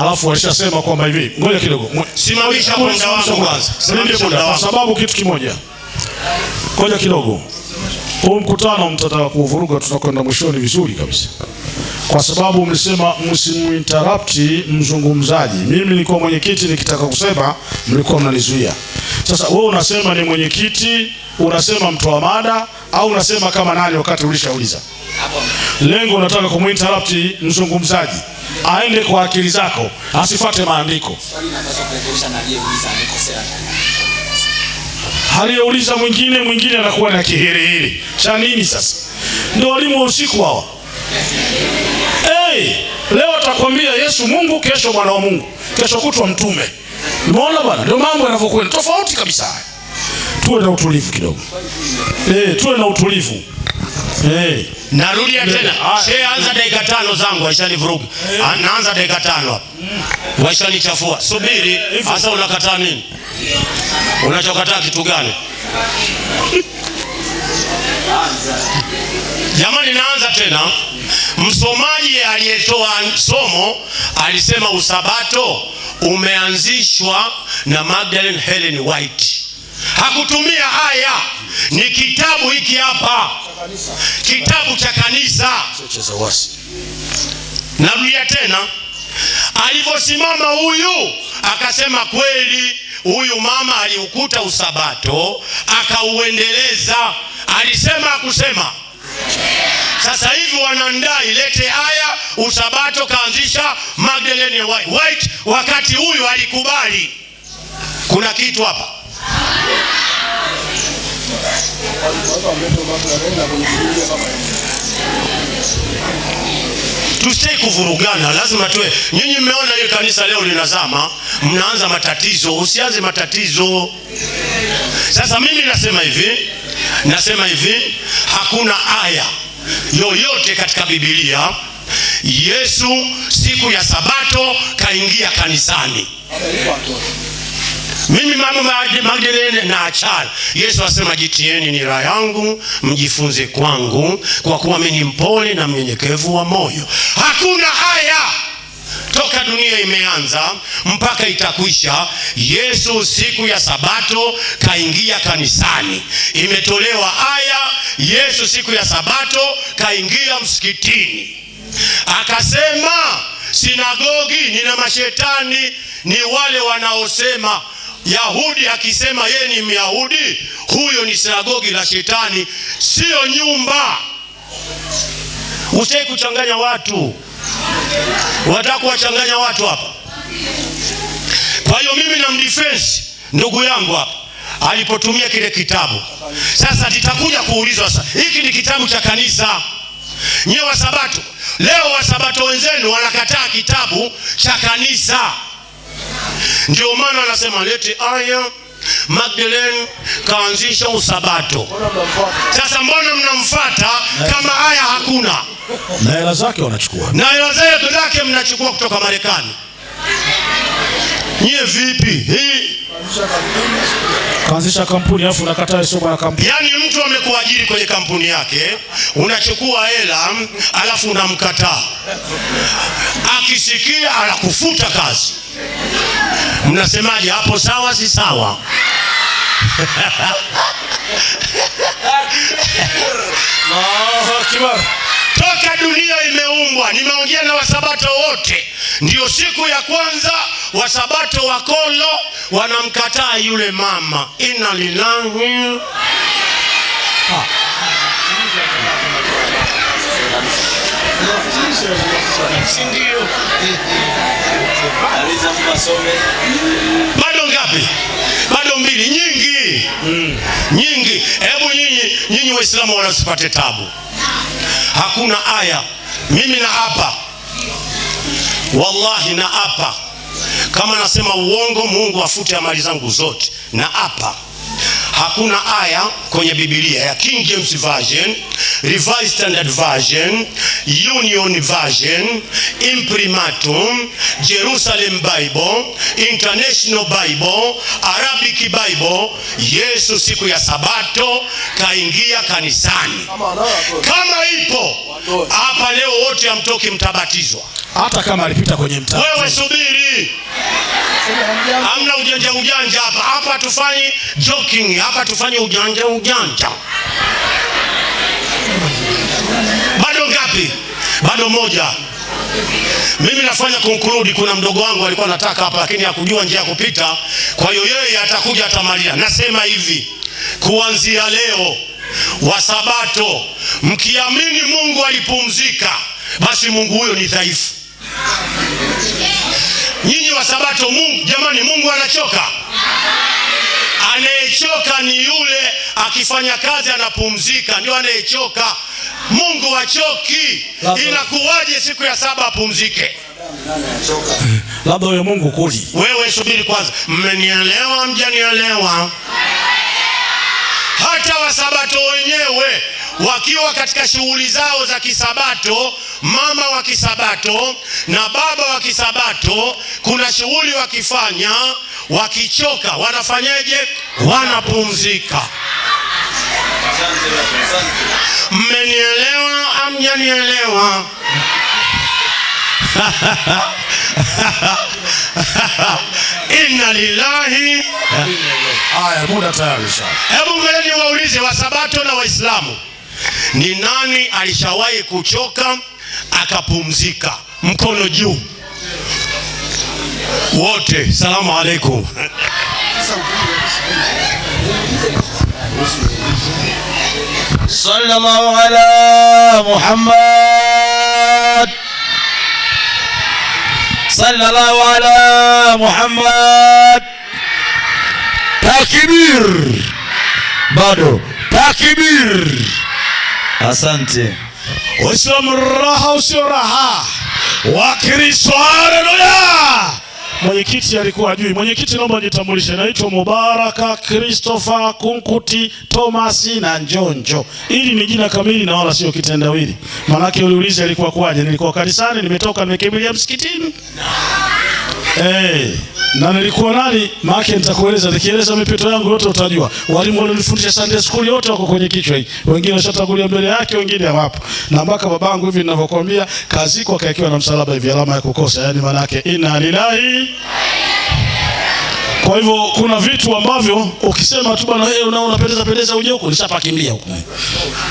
Alafu walishasema kwamba hivi. Ngoja kidogo. Simamisha muda wangu kwanza. Kwa sababu kitu kimoja. Ngoja kidogo. Huu mkutano mtataka kuvuruga, tutakwenda mwishoni vizuri kabisa. kwa sababu mlisema msimuinterrupt mzungumzaji. Mimi nilikuwa mwenyekiti, nikitaka kusema mlikuwa mnanizuia. Sasa wewe unasema ni mwenyekiti, unasema mtoa mada, au unasema kama nani wakati ulishauliza? Lengo unataka kumuinterrupt mzungumzaji aende kwa akili zako, asifuate maandiko. Aliyeuliza mwingine anakuwa na kihirihiri cha nini sasa? Ndio walimu wa usiku hawa. Leo atakwambia Yesu Mungu, kesho mwana wa Mungu, kesho kutwa mtume. Umeona bwana, ndio mambo yanavyokwenda tofauti kabisa. Tuwe na utulivu kidogo. Tuwe na utulivu. Narudia tena. Shehe, anza dakika 5 zangu, aishanivuruga. Anaanza dakika 5 hapa. Waishanichafua. Subiri, sasa unakataa nini? Unachokataa kitu gani? Jamani, naanza tena. Msomaji aliyetoa somo alisema usabato umeanzishwa na Magdalene Helen White. Hakutumia haya. Ni kitabu hiki hapa, kitabu cha kanisa. Narudia tena. Aliposimama huyu akasema kweli huyu mama aliukuta usabato akauendeleza. Alisema kusema. Sasa hivi wanandai lete haya usabato kaanzisha Magdalene White, wakati huyu alikubali. Kuna kitu hapa. Tusitaki kuvurugana, lazima tuwe. Nyinyi mmeona ile kanisa leo linazama, mnaanza matatizo. Usianze matatizo. Sasa mimi nasema hivi, hakuna aya yoyote katika Biblia Yesu siku ya Sabato kaingia kanisani. Mimi mama Magdalene na achana. Yesu asema jitieni nira yangu mjifunze kwangu, kwa kuwa mimi ni mpole na mnyenyekevu wa moyo. Hakuna haya toka dunia imeanza mpaka itakwisha. Yesu siku ya Sabato kaingia kanisani. Imetolewa aya Yesu siku ya Sabato kaingia msikitini. Akasema sinagogi nina mashetani, ni wale wanaosema Yahudi akisema yeye ni Myahudi, huyo ni sinagogi la shetani, sio nyumba. Usitaki kuchanganya watu. Wataka kuwachanganya watu hapa. Kwa hiyo mimi na mdefense ndugu yangu hapa alipotumia kile kitabu. Sasa nitakuja kuulizwa sasa, hiki ni kitabu cha kanisa. Nyewe wa Sabato, leo wa Sabato wenzenu wanakataa kitabu cha kanisa. Ndio maana anasema lete aya Magdalene kaanzisha usabato. Sasa mbona mnamfuata kama aya hakuna? Na hela zake wanachukua. Na hela zake mnachukua kutoka Marekani. Nyie vipi? Hii kaanzisha kampuni alafu unakataa somo la kampuni. Yaani mtu amekuajiri kwenye kampuni yake, unachukua hela alafu unamkataa. Akisikia anakufuta kazi. Mnasemaje hapo, sawa si sawa? Toka dunia imeumbwa, nimeongea na Wasabato wote, ndio siku ya kwanza Wasabato wa Kolo wanamkataa yule mama. Inna lillahi. Bado ngapi? Bado mbili. Nyingi. Nyingi. Hebu nyinyi Waislamu wanasipate tabu. Hakuna aya. Mimi na hapa, wallahi na hapa, kama nasema uongo Mungu afute amali zangu zote. Na hapa hakuna aya kwenye Biblia ya King James Version, Revised Standard Version, Union Version, Imprimatum, Jerusalem Bible, International Bible, Arabic Bible, Yesu siku ya Sabato kaingia kanisani. Kama ipo hapa leo wote amtoki mtabatizwa. Hata kama alipita kwenye mtaa. Wewe subiri. Hamna ujanja hapa. Hapa tufanyi joking, hapa tufanyi ujanja. Bado ngapi? Bado moja. Mimi nafanya conclude. Kuna mdogo wangu alikuwa anataka hapa lakini hakujua njia ya kupita. Kwa hiyo yeye atakuja atamaliza. Nasema hivi, kuanzia leo Wasabato, mkiamini Mungu alipumzika, basi Mungu huyo ni dhaifu. Nyinyi Wasabato, Mungu, jamani, Mungu anachoka? Anayechoka ni yule akifanya kazi anapumzika, ndio anayechoka. Mungu hachoki. Inakuwaje siku ya 7 apumzike? Labda huyo Mungu kuli. Wewe subiri kwanza. Mmenielewa mjanielewa? Hata Wasabato wenyewe wakiwa katika shughuli zao za kisabato, mama wa kisabato na baba wa kisabato, kuna shughuli wakifanya, wakichoka wanafanyaje? Wanapumzika. Mmenielewa amjanielewa? Inna lillahi. Haya, muda tayari sasa. Hebu ngeni waulize Wasabato na Waislamu, ni nani alishawahi kuchoka akapumzika? Mkono juu wote. Salamu alaikum. Sallallahu ala Muhammad. Sallallahu ala Muhammad. Takbir. Bado takbir. Asante. Waislamu raha usio raha. Wakristo haleluya. Mwenyekiti alikuwa ajui. Mwenyekiti naomba jitambulishe. Naitwa Mubaraka Christopher Kunkuti Thomas na Njonjo. Hili ni jina kamili na wala sio kitendawili. Manake uliuliza ilikuwa kwaje? Nilikuwa kanisani, nimetoka nimekimbilia msikitini. Na nilikuwa nani? Maana nitakueleza, nikieleza mipito yangu yote utajua. Walimu walionifundisha Sunday school yote wako kwenye kichwa hii. Wengine washatangulia mbele yake, wengine hawapo. Na mpaka babangu hivi ninavyokuambia, kazi kwa kaekiwa na msalaba hivi, alama ya kukosa. Yaani maana yake inna lillahi. Kwa hivyo kuna vitu ambavyo ukisema tu bwana, unapendeza uje huko, nishapakimbia huko.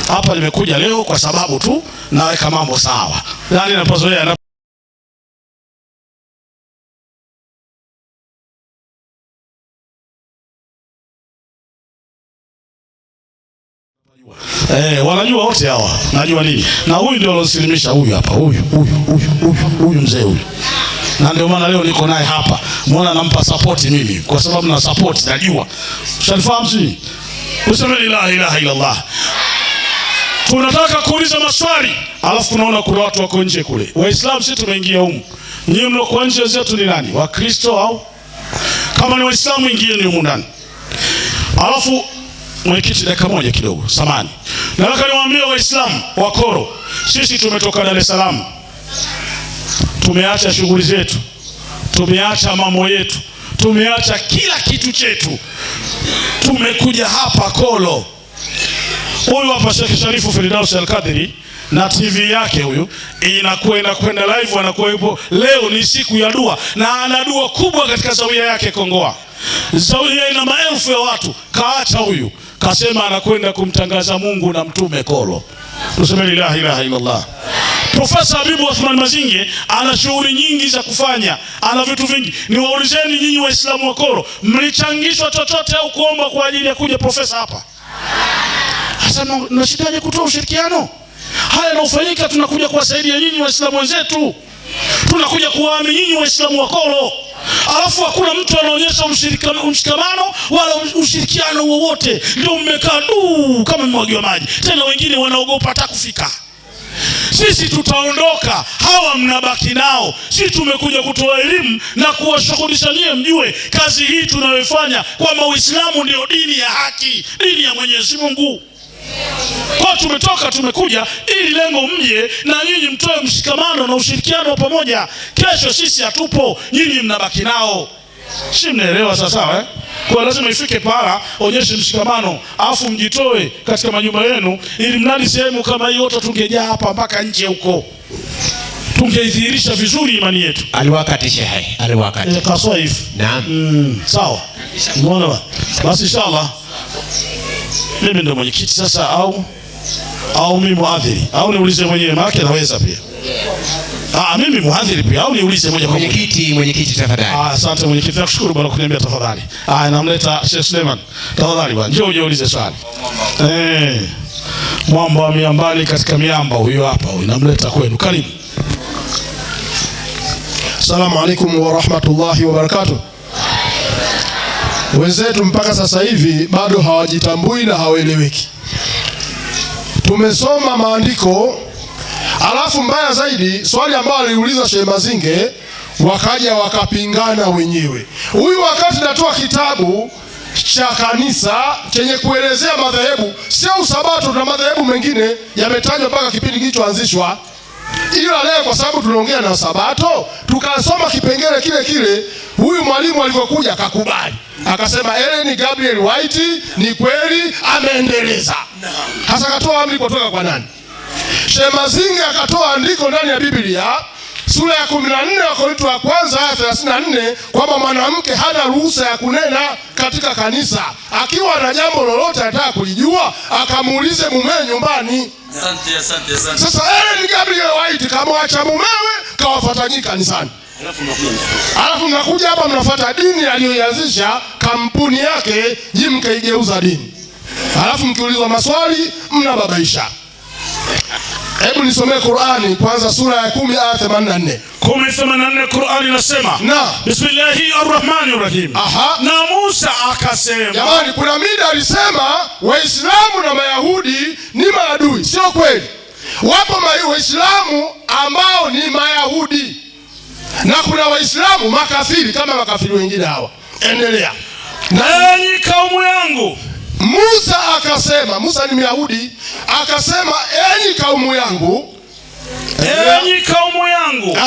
Hapa nimekuja leo kwa sababu tu naweka mambo sawa. Yaani napozoea wanajua wote hawa. Najua nini? Na huyu ndio alosilimisha huyu hapa. Huyu mzee huyu. Na ndio maana leo niko naye hapa. Muona nampa support mimi kwa sababu na support najua. Ushanifahamu sisi? Useme la ilaha illa Allah. Tunataka kuuliza maswali. Alafu tunaona kuna watu wako nje kule. Waislamu sisi tumeingia humu. Nyinyi mlio nje zetu ni nani? Wakristo au? Kama ni Waislamu ingieni humu ndani. Alafu mwenyekiti, dakika moja kidogo, samani. Nataka niwaambie Waislamu wa Koro, sisi tumetoka Dar es Salaam. Tumeacha shughuli zetu. Tumeacha mambo yetu. Tumeacha kila kitu chetu. Tumekuja hapa Koro. Huyu hapa Sheikh Sharifu Firdaus Al-Kadiri na TV yake huyu kwenda live, anakuwa yupo. Leo ni siku ya dua na ana dua kubwa katika zawia yake Kongoa. Zawia ina maelfu ya watu. Kaacha huyu, kasema anakwenda kumtangaza Mungu na mtume Koro. Tuseme la ilaha illa Allah. Profesa Habibu Athman Mazinge ana shughuli nyingi za kufanya, ana vitu vingi. Niwaulizeni nyinyi Waislamu wa Koro, mlichangishwa chochote au kuomba kwa ajili ya kuja profesa hapa? Hasa mnashindaje kutoa ushirikiano? Haya yanayofanyika, tunakuja kuwasaidia nyinyi Waislamu wenzetu. Tunakuja kuwaamini nyinyi Waislamu wa Koro. Alafu hakuna mtu anaonyesha mshikamano wala ushirikiano wowote. Ndio mmekaa kama mmwagiwa maji. Tena wengine wanaogopa hata kufika. Sisi tutaondoka, hawa mnabaki nao. Sisi tumekuja kutoa elimu na kuwashughulisha nyie mjue kazi hii tunayofanya kwamba Uislamu ndio dini ya haki, dini ya Mwenyezi Mungu. Kwa tumetoka tumekuja ili lengo mje na nyinyi mtoe mshikamano na ushirikiano pamoja. Kesho sisi hatupo, nyinyi mnabaki nao. Si mnaelewa sasa Kwa lazima ifike para onyeshe mshikamano, afu mjitoe katika majumba yenu, ili mnadi sehemu kama hiyo yote tungejaa hapa mpaka nje huko. Tungeidhihirisha vizuri imani yetu. Aliwakati shehe, aliwakati. Kaswaif. Naam. Sawa. Umeona? Basi inshallah mimi ndio mwenyekiti sasa au au mimi muhadhiri au niulize mwenyewe, maana naweza pia. Mimi muhadhiri pia au niulize moja kwa moja? Mwenyekiti tafadhali. Asante mwenyekiti, nakushukuru bwana kuniambia tafadhali. Namleta Sheikh Suleiman. Tafadhali bwana, njoo ujiulize swali. Mwamba wa miambali katika miamba huyo hapa, huyo namleta kwenu. Karibu. Assalamu alaikum wa rahmatullahi wa barakatuh. Wenzetu mpaka sasa hivi bado hawajitambui na hawaeleweki. Tumesoma maandiko, alafu mbaya zaidi swali ambalo aliuliza Sheikh Mazinge wakaja wakapingana wenyewe. Huyu wakati natoa kitabu cha kanisa chenye kuelezea madhehebu, sio usabato na madhehebu mengine yametajwa mpaka kipindi kilichoanzishwa. Ila leo kwa sababu tunaongea na sabato, tukasoma kipengele kile kile, huyu mwalimu alivyokuja akakubali. Akasema Ellen Gabriel White ni kweli ameendeleza. Hasa katoa amri kutoka kwa nani? Sheikh Mazinge akatoa andiko ndani ya Biblia sura ya 14 wa Korinto wa kwanza aya 34 kwamba mwanamke hana ruhusa ya kunena katika kanisa. Akiwa na jambo lolote anataka kulijua, akamuulize mumewe nyumbani. Asante. Sasa Ellen Gabriel White kamwacha mumewe kawafuatanyika kanisani. Alafu mnakuja hapa mnafuata dini aliyoianzisha kampuni yake, mkaigeuza dini. Alafu mkiulizwa maswali mnababaisha. Hebu nisomee Qur'ani kwanza sura ya 10 aya 84. 10:84 Qur'ani inasema, Bismillahirrahmanirrahim. Na Musa akasema. Jamani, kuna mida alisema Waislamu na Mayahudi ni maadui. Sio kweli. Wapo Waislamu ambao ni Mayahudi na kuna Waislamu makafiri kama makafiri wengine hawa. Endelea. Enyi kaumu yangu. Musa akasema, Musa ni Myahudi, akasema enyi kaumu yangu. Enyi kaumu yangu.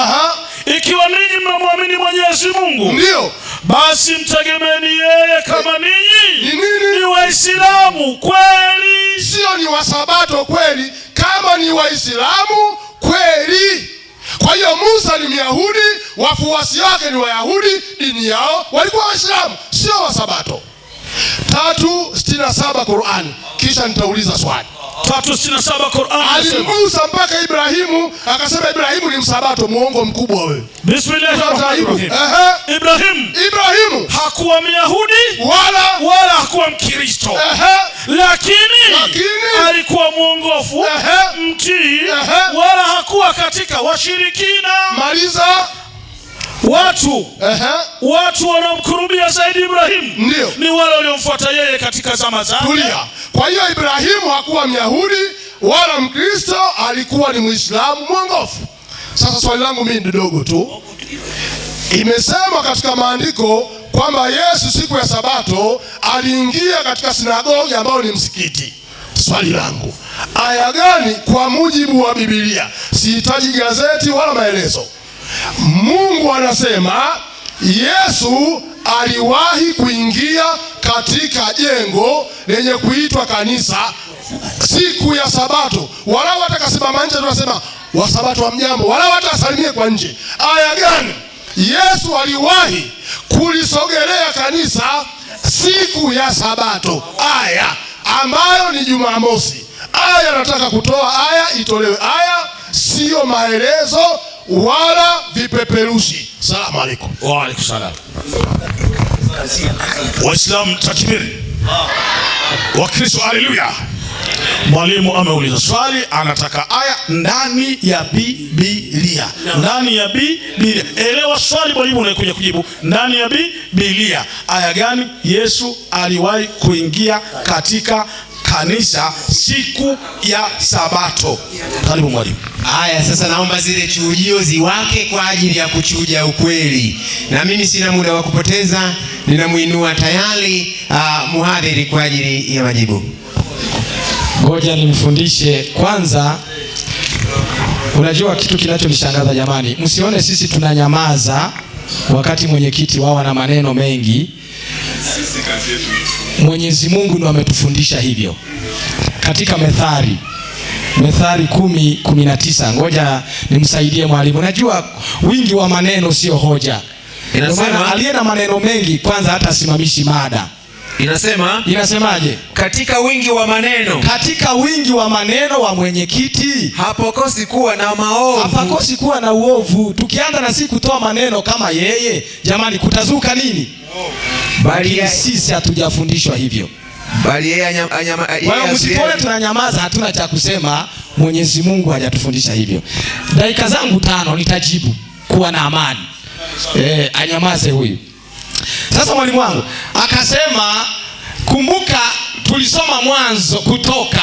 Ikiwa ninyi mmemwamini Mwenyezi Mungu, ndio basi mtegemeeni yeye kama ninyi ni Waislamu kweli. Sio ni wasabato kweli, kama ni Waislamu kweli. Kwa hiyo Musa ni Myahudi, wafuasi wake ni Wayahudi, dini yao walikuwa Waislamu, sio wasabato. 3:67 Qur'ani. Kisha nitauliza swali. 3:67 Qur'ani. Alimusa mpaka Ibrahimu, akasema Ibrahimu ni msabato. Muongo mkubwa wewe. Bismillahirrahmanirrahim. Ibrahimu hakuwa Myahudi wala hakuwa Mkristo. Lakini alikuwa mwongofu, mtii, wala hakuwa katika washirikina. Maliza. Watu wanaomkurubia zaidi Ibrahimu ndio ni wale waliomfuata yeye katika zama zake. Tulia. Kwa hiyo Ibrahimu hakuwa Myahudi wala Mkristo, alikuwa ni Muislamu mwongofu. Sasa swali langu mimi ni dogo tu. Imesema katika maandiko kwamba Yesu siku ya Sabato aliingia katika sinagogi ambayo ni msikiti. Swali langu, aya gani kwa mujibu wa Biblia? Sihitaji gazeti wala maelezo. Mungu anasema Yesu aliwahi kuingia katika jengo lenye kuitwa kanisa siku ya Sabato. Wala hata kasimama nje tunasema wa Sabato wa mjambo, wala hata asalimie kwa nje. Aya gani Yesu aliwahi kulisogelea kanisa siku ya Sabato? Aya ambayo ni Jumamosi. Aya nataka kutoa aya, itolewe aya, sio maelezo wala vipeperushi. Salamu alaykum. Wa alaykum salam. Waislamu takbiri. Wakristo haleluya. Mwalimu ameuliza swali, anataka aya ndani ya Biblia. Ndani ya Biblia. Elewa swali mwalimu unakuja kujibu. Ndani ya Biblia. Aya gani Yesu aliwahi kuingia katika kanisa siku ya Sabato? Karibu mwalimu. Haya, sasa naomba zile chujio ziwake kwa ajili ya kuchuja ukweli. Na mimi sina muda wa kupoteza, ninamuinua tayari muhadhiri kwa ajili ya majibu. Ngoja nimfundishe kwanza. Unajua kitu kinachonishangaza jamani, msione sisi tunanyamaza wakati mwenyekiti wao na maneno mengi. Mwenyezi Mungu ndiye ametufundisha hivyo. Katika Methali 10:19. Ngoja nimsaidie mwalimu. Najua wingi wa maneno sio hoja. Inasema aliye na maneno mengi kwanza hata simamishi mada. Inasemaje? Katika wingi wa maneno. Katika wingi wa maneno wa mwenyekiti hapakosi kuwa na maovu. Hapakosi kuwa na uovu. Tukianza na sisi kutoa maneno kama yeye, jamani, kutazuka nini? Bali sisi hatujafundishwa hivyo. Bali yeye kwa msitole tunanyamaza, hatuna cha kusema. Mwenyezi Mungu hajatufundisha hivyo. Dakika zangu 5 nitajibu kuwa na amani. Anyamaze huyu. Sasa mwalimu wangu akasema, kumbuka tulisoma Mwanzo, Kutoka,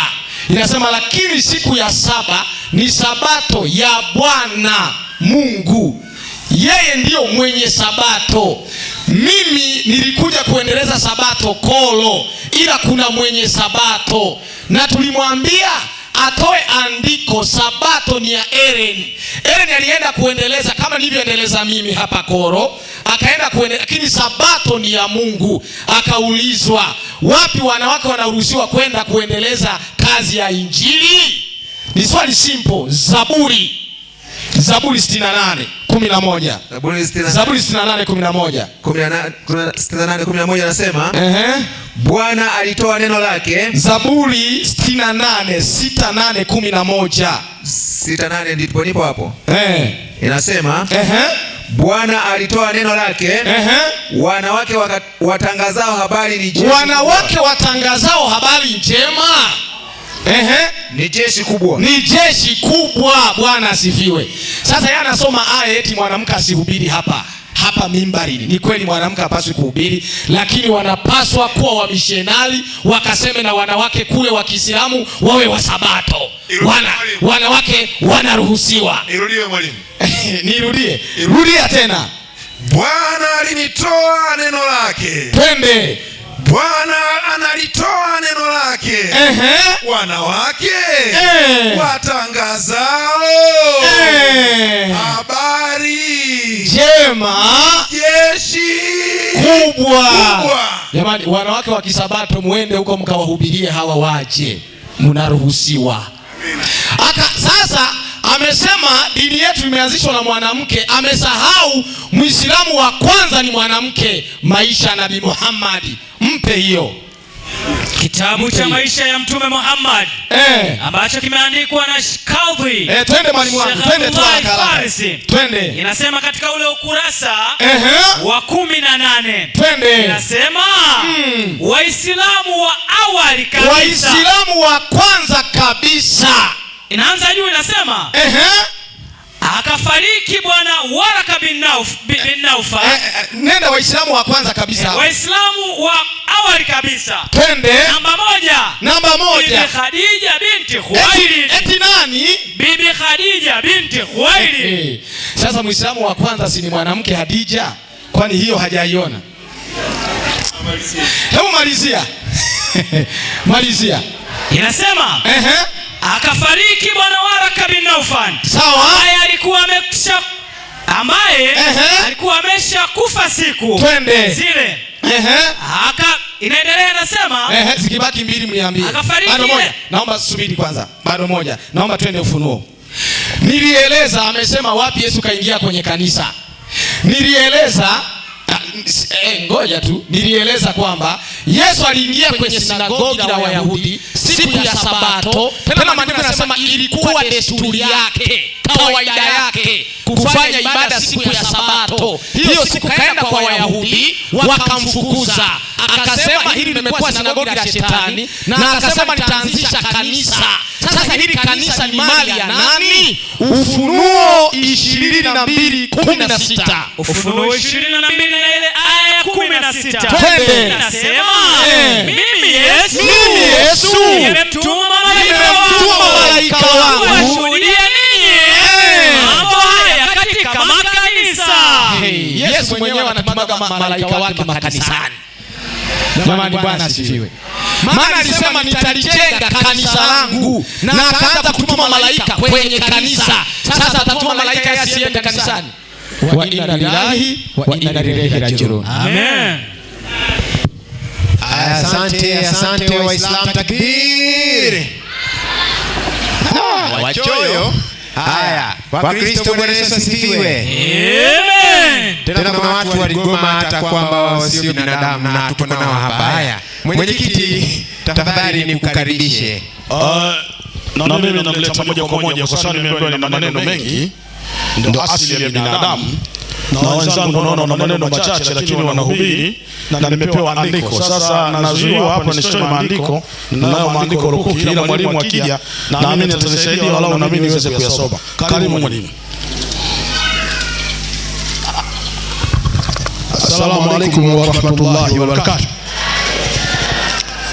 inasema lakini siku ya 7 ni sabato ya Bwana Mungu. Yeye ndiyo mwenye sabato. Mimi nilikuja kuendeleza sabato kolo, ila kuna mwenye sabato. Na tulimwambia atoe andiko, sabato ni ya Aaron. Aaron alienda kuendeleza kama nilivyoendeleza mimi hapa koro, akaenda kuendeleza, lakini sabato ni ya Mungu. Akaulizwa, wapi wanawake wanaruhusiwa kwenda kuendeleza kazi ya injili? Ni swali simple. Zaburi 68:11. Zaburi 68:11. 68:11 anasema, Bwana alitoa neno lake. Zaburi 68:11. 68 ndipo nipo hapo. Inasema, Bwana alitoa neno lake. Wanawake watangazao habari ni jeshi. Wanawake watangazao habari njema. Ni jeshi kubwa. Ni jeshi kubwa. Bwana asifiwe. Sasa yeye anasoma aya eti mwanamke asihubiri hapa mimbarini. Ni kweli mwanamke hapaswi kuhubiri, lakini wanapaswa kuwa wamishenari, wakaseme na wanawake kule wa Kiislamu wawe wa sabato. Wanawake wanaruhusiwa. Nirudie mwalimu. Rudia tena. Bwana alinitoa neno lake. Twende. Bwana analitoa neno lake. Wanawake watangazao habari njema, jeshi kubwa. Jamani, wanawake wa kisabato muende huko mkawahubirie hawa waje. Mnaruhusiwa. Sasa amesema dini yetu imeanzishwa na mwanamke. Amesahau Muislamu wa kwanza ni mwanamke. Maisha ya Nabii Muhammad. Mpe hiyo kitabu cha maisha ya Mtume Muhammad ambacho kimeandikwa na Kadhi. Twende mwalimu wangu, twende tu haraka. Twende. Inasema katika ule ukurasa wa 18. Twende. Inasema Waislamu wa awali kabisa. Waislamu wa kwanza kabisa. Inaanza juu inasema akafariki bwana Waraka bin Naufal. Nenda Waislamu wa kwanza kabisa. Waislamu wa awali kabisa. Twende. Namba moja. Bibi Khadija binti Khuwailid. Eti nani? Bibi Khadija binti Khuwailid. Sasa Muislamu wa kwanza si ni mwanamke Khadija? Kwani hiyo hajaiona? Hebu malizia. Inasema akafariki bwana Waraka bin Naufal. Sawa. Ambaye alikuwa amesha kufa siku. Twende. Zile. Inaendelea nasema. Zikibaki 2 mniambie. Bado moja. Naomba subiri kwanza. Bado moja. Naomba twende Ufunuo. Nilieleza amesema wapi Yesu kaingia kwenye kanisa. Nilieleza ngoja tu. Nilieleza kwamba Yesu aliingia kwenye sinagogi la Wayahudi siku ya Sabato. Tena maandiko yanasema ilikuwa desturi yake, kawaida yake kufanya ibada siku ya Sabato. Hiyo siku kaenda kwa Wayahudi wakamfukuza. Akasema hili limekuwa sinagogi la shetani, na akasema nitaanzisha kanisa. Sasa hili kanisa ni mali ya nani? Ufunuo 22:16. Ufunuo 22 na ile aya ya 16. Twende. Inasema mimi Yesu nimemtuma malaika wangu kuwashuhudia ninyi mambo haya katika makanisa. Yesu mwenyewe anatumaga malaika wake makanisani. Jamani, Bwana asifiwe. Maana alisema nitalijenga kanisa langu, na akaanza kutuma malaika kwenye kanisa. Sasa atatuma malaika yasiende kanisani. Wa inna lillahi wa inna ilaihi rajiun. Amen. Asante Waislamu, takbir. Wachoyo. Haya, Wakristo, Bwana Yesu asifiwe. Amen. Tena kuna watu waligoma hata kwamba sio binadamu na tuko nao hapa. Haya, mwenyekiti, tafadhali nikukaribishe. Na mimi namleta moja kwa moja kwa sababu nimeambiwa nina maneno mengi, ndio asili ya binadamu. Na wenzangu naona na maneno machache lakini wanahubiri na nimepewa andiko. Sasa nazuiwa hapa nisome maandiko, nayo maandiko lukuki, ila mwalimu akija naamini atanisaidia walau na mimi niweze kuyasoma. Karibu mwalimu. Assalamu alaikum wa rahmatullahi wa barakatuh.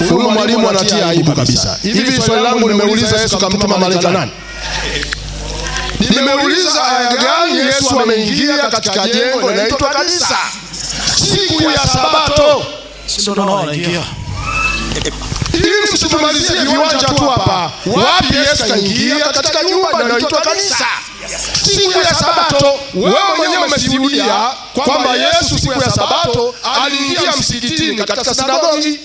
Huyu mwalimu anatia aibu kabisa. Hivi swali langu nimeuliza Yesu kamtuma malaika nani? Nimeuliza aya gani Yesu ameingia katika jengo linaloitwa kanisa siku ya Sabato? Sio naona ingia. Ili msitumalizie viwanja tu hapa. Wapi Yesu kaingia katika nyumba inayoitwa kanisa siku ya Sabato? Wewe mwenyewe umeshuhudia kwamba Yesu siku ya Sabato aliingia msikitini katika sinagogi.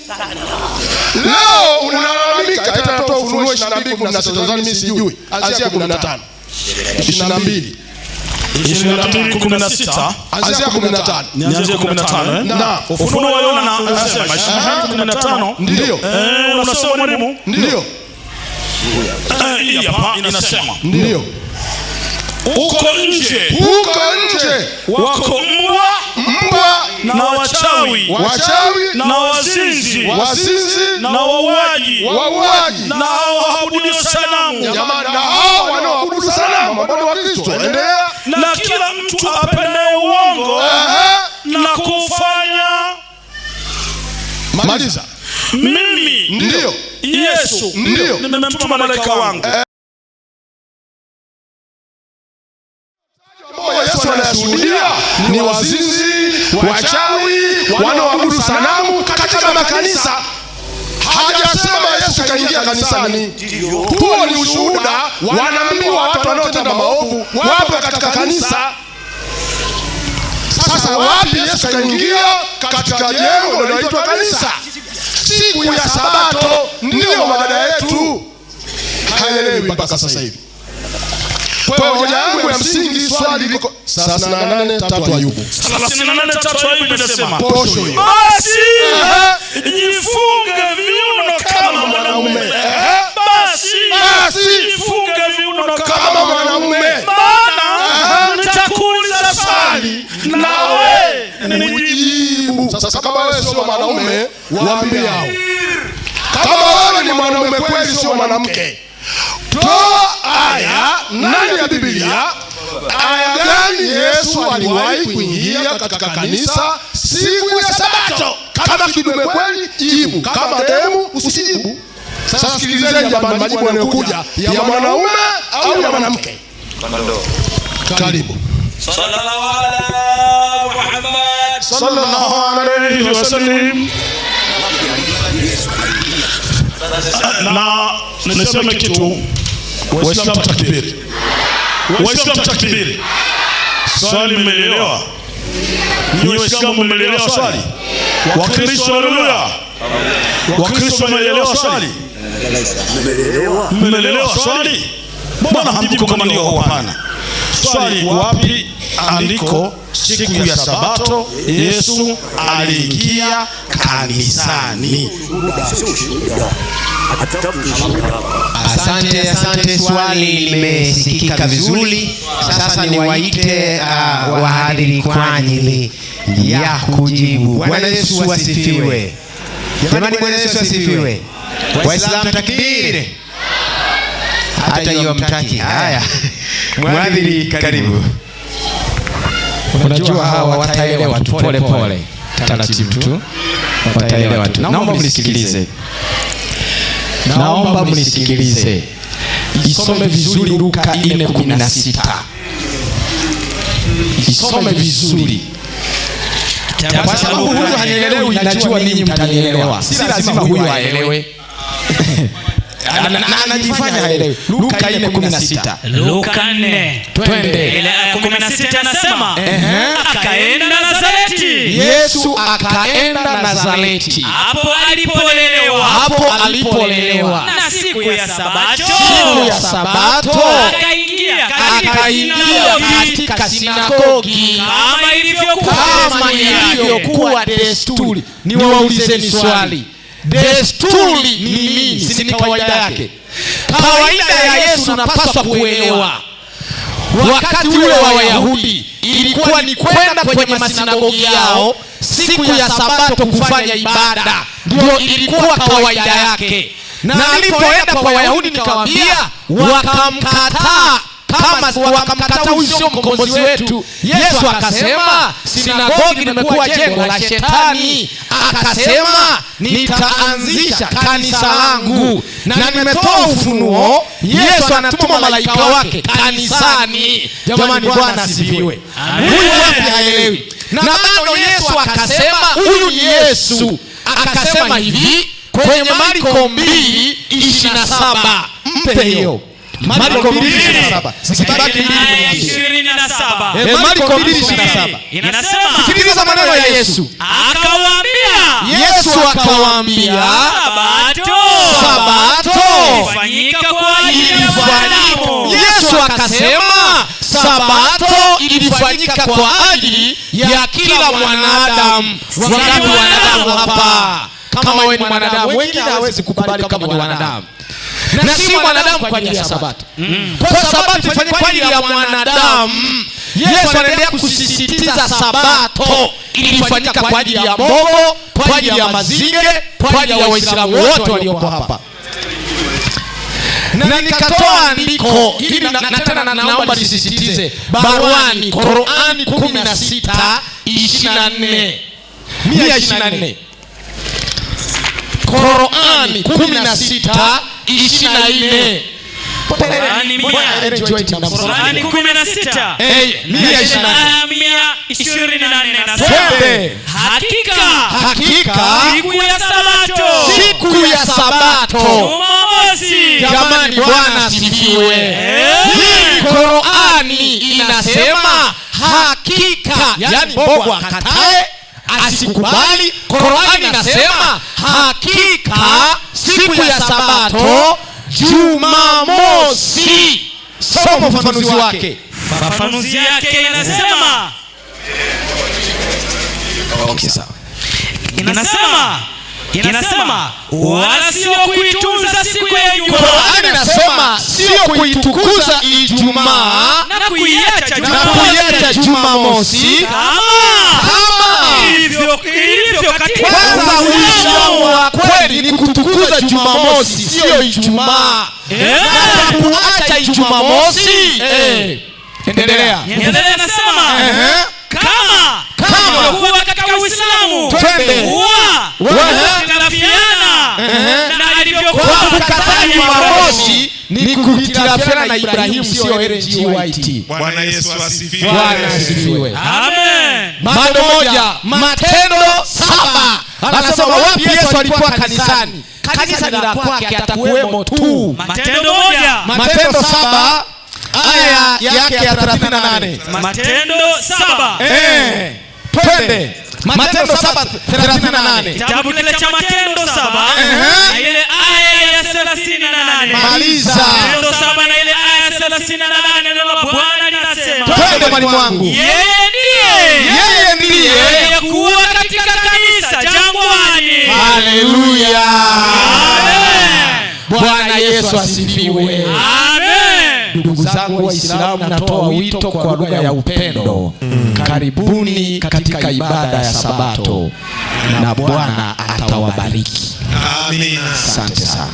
Leo unalalamika eti anatoa Ufunuo 22:16, mimi sijui. Anzia 15. 22 16 anzia 15. Nianzie 15 Na Ufunuo wa Yohana anasema 15. Ndio. Unasoma mwalimu? Ndio. Hii hapa inasema. Ndio. Huko nje wako mbwa na wachawi na wazinzi na wauaji na hao waabudu sanamu. Jamani, na hao wanaoabudu sanamu ambao wa Kristo. Endelea. Na kila mtu apendaye uongo na kufanya. Maliza. Mimi Ndio. Yesu Ndio. nimemtuma malaika wangu. Yesu anashuhudia ni wazinzi, wachawi, wanaoabudu sanamu katika makanisa. Hajasema Yesu kaingia kanisani. Huo ni ushuhuda, wanaambiwa watu wanaotenda maovu wapo katika kanisa. Sasa wapi Yesu kaingia katika jengo linaloitwa kanisa siku ya Sabato? Ndio mada yetu. Haelewi mpaka sasa hivi. Kwa hoja yangu ya msingi swali liko 38:3 Ayubu. 38:3 Ayubu inasema, posho hiyo. Basi jifunge viuno kama mwanaume. Basi jifunge viuno kama mwanaume. Maana nitakuuliza swali nawe nijibu. Sasa kama wewe sio mwanaume, waambie hao. Kama wewe ni mwanaume kweli sio mwanamke, toa aya ndani ya Biblia. Aya gani Yesu aliwahi kuingia katika kanisa siku ya Sabato? Kama kidume kweli jibu, kama demu usijibu. Sasa sikilizeni jamani, majibu yanayokuja ya mwanaume au ya mwanamke. Karibu. Sallallahu ala Muhammad sallallahu alayhi wasallam. Na niseme kitu, Waislamu takbiri. Waislamu takbiri. Swali mmeelewa? Ni Waislamu mmeelewa swali? Wakristo haleluya. Wakristo mmeelewa swali? Mmeelewa swali? Mbona hamjibu kama ndio au hapana? Swali, wapi andiko siku ya Sabato Yesu aliingia kanisani? Asante, swali limesikika vizuri. Sasa niwaite wahadhiri kwa ajili ya kujibu. Bwana Yesu asifiwe. Jamani, Bwana Yesu asifiwe. Waislamu takbiri. Hata hiyo mtaki. Haya. Mwadhiri karibu. Unajua hawa wataelewa tu pole pole, taratibu tu wataelewa tu. Naomba mnisikilize. Naomba mnisikilize. Isome vizuri Luka 4:16. Isome vizuri. Kwa sababu huyu hanielewi, najua ninyi mtanielewa. Si lazima huyu aelewe. Anajifanya haelewi. Luka 4:16. Luka 4. Twende. Ile 16 anasema, akaenda Nazareti. Yesu akaenda Nazareti. Hapo alipolelewa. Na siku ya Sabato. Akaingia akaingia katika sinagogi kama ilivyokuwa desturi. Niwaulizeni swali, desturi ni nini? Si ni kawaida yake? Kawaida ya Yesu napaswa kuelewa. Wakati ule wa Wayahudi ilikuwa ni kwenda kwenye masinagogi yao siku ya Sabato kufanya ibada, ndio ilikuwa kawaida yake. Na nilipoenda kwa Wayahudi nikawaambia, wakamkataa. Kama wakamkataa, huyu sio mkombozi wetu. Yesu akasema sinagogi limekuwa jengo la shetani. Akasema nitaanzisha kanisa langu, na nimetoa ufunuo. Yesu anatuma malaika wake kanisani. Jamani, Bwana asifiwe. Huyu wapi haelewi? Na bado Yesu akasema huyu ni Yesu. Akasema hivi kwenye Marko 2:27, mpe hiyo Marko 2:27. Sikibaki 27. Marko 2:27 inasema, sikiliza maneno ya Yesu. Yesu akawaambia Sabato ilifanyika kwa ajili ya wanadamu. Yesu akasema Sabato ilifanyika kwa ajili ya kila mwanadamu. Wangapi wanadamu hapa? Kama wewe ni mwanadamu, wengine hawezi kukubali kama ni wanadamu. Na si mwanadamu kwa ajili ya Sabato. Kwa Sabato ilifanyika kwa ajili ya mwanadamu. Yesu anaendelea kusisitiza Sabato ilifanyika kwa ajili ya Mungu, kwa ajili ya mazinge, kwa ajili ya Waislamu wote walioko hapa. Na nikatoa andiko hili na tena naomba nisisitize, baruani Qur'ani 16:24. 124. Qur'ani 16:24. Qur'ani 16:128 nasema, hakika siku ya Sabato Jumamosi. Jamani, Bwana asifiwe. Hii Qur'ani inasema hakika, yani Mungu akatae asikubali. Qur'ani inasema hakika siku ya Sabato Jumamosi. Soma ufafanuzi wake. Ufafanuzi yake inasema, okay, sawa. Inasema wala sio kuitunza siku ya Ijumaa. Qur'ani inasema sio kuitukuza Ijumaa na kuiacha Jumamosi kama ilivyo katika kwanza. Uislamu wa kweli ni kutukuza Jumamosi, sio Ijumaa. Na kuacha Jumamosi. Endelea. Nasema kama kuwa katika Uislamu kutarafiana na alivyokuwa kukataa Jumamosi ni kuhitirafiana na Ibrahimu, sio LGYT. Bwana Yesu asifiwe. Bwana asifiwe. Amen. Bado moja, Matendo 7. Anasema wapi Yesu alikuwa kanisani? Kanisa ni la kwake, atakuwemo tu. Matendo 1. Matendo 7 aya yake ya 38. Matendo 7. Twende. Matendo 7:38. Kitabu kile cha Matendo 7 na ile aya ya 38. Maliza. Matendo 7 na ile aya ya 38, neno la Bwana linasema, twende mwalimu wangu. Yeye ndiye aliyekuwa katika kanisa jangwani. Haleluya. Amen. Bwana Yesu asifiwe. Amen. Ndugu zangu Waislamu, natoa wito kwa lugha ya upendo. Karibuni katika ibada ya Sabato na Bwana atawabariki. Amina. Asante sana.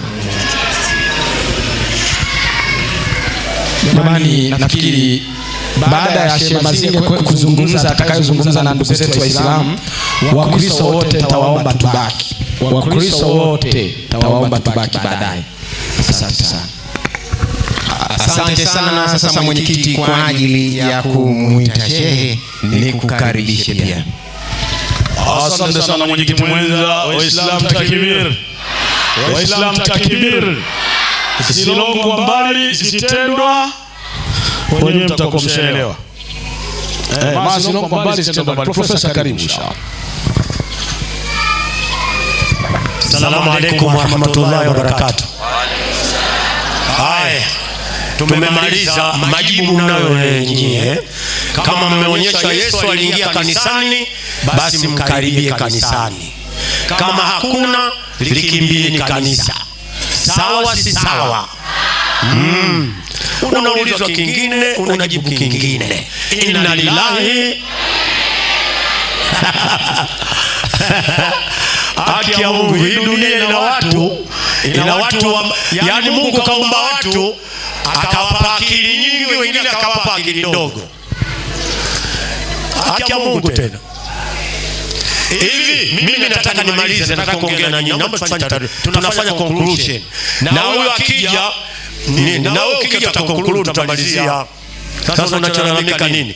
Jamani, nafikiri baada ya Sheikh Mazinge kuzungumza atakayozungumza na ndugu zetu Waislamu, Wakristo wote tawaomba tubaki. Wakristo wote tawaomba tubaki baadaye. Asante sana. Asante sana. Sasa mwenyekiti, kwa ajili ya kumuita shehe ni kukaribishe pia. Asante sana mwenyekiti mwenza. Waislamu takbir. Waislamu takbir. Silongwa mbali, zitendwa wenyewe mtakuwa mshaelewa. Basi silongwa mbali, zitendwa mbali. Profesa, karibu inshallah. Assalamu alaykum wa rahmatullahi wa barakatuh. Haya, tumemaliza majibu mnayo nyinyi. Kama mmeonyesha Yesu aliingia kanisani, basi mkaribie kanisani. Kama hakuna, likimbieni kanisa. Sawa si sawa? Unaulizwa kingine, unajibu kingine. Inna lillahi haki ya Mungu. Hii dunia ina watu yani Mungu kaumba watu akawapa akili nyingi, wengine akawapa akili ndogo. Haki ya Mungu tena. Hivi mimi nataka nimalize, nataka kuongea na nyinyi. Naomba tunafanya conclusion. Na huyo akija, na wewe ukija tutaconclude, tutamalizia. Sasa unacholalamika nini?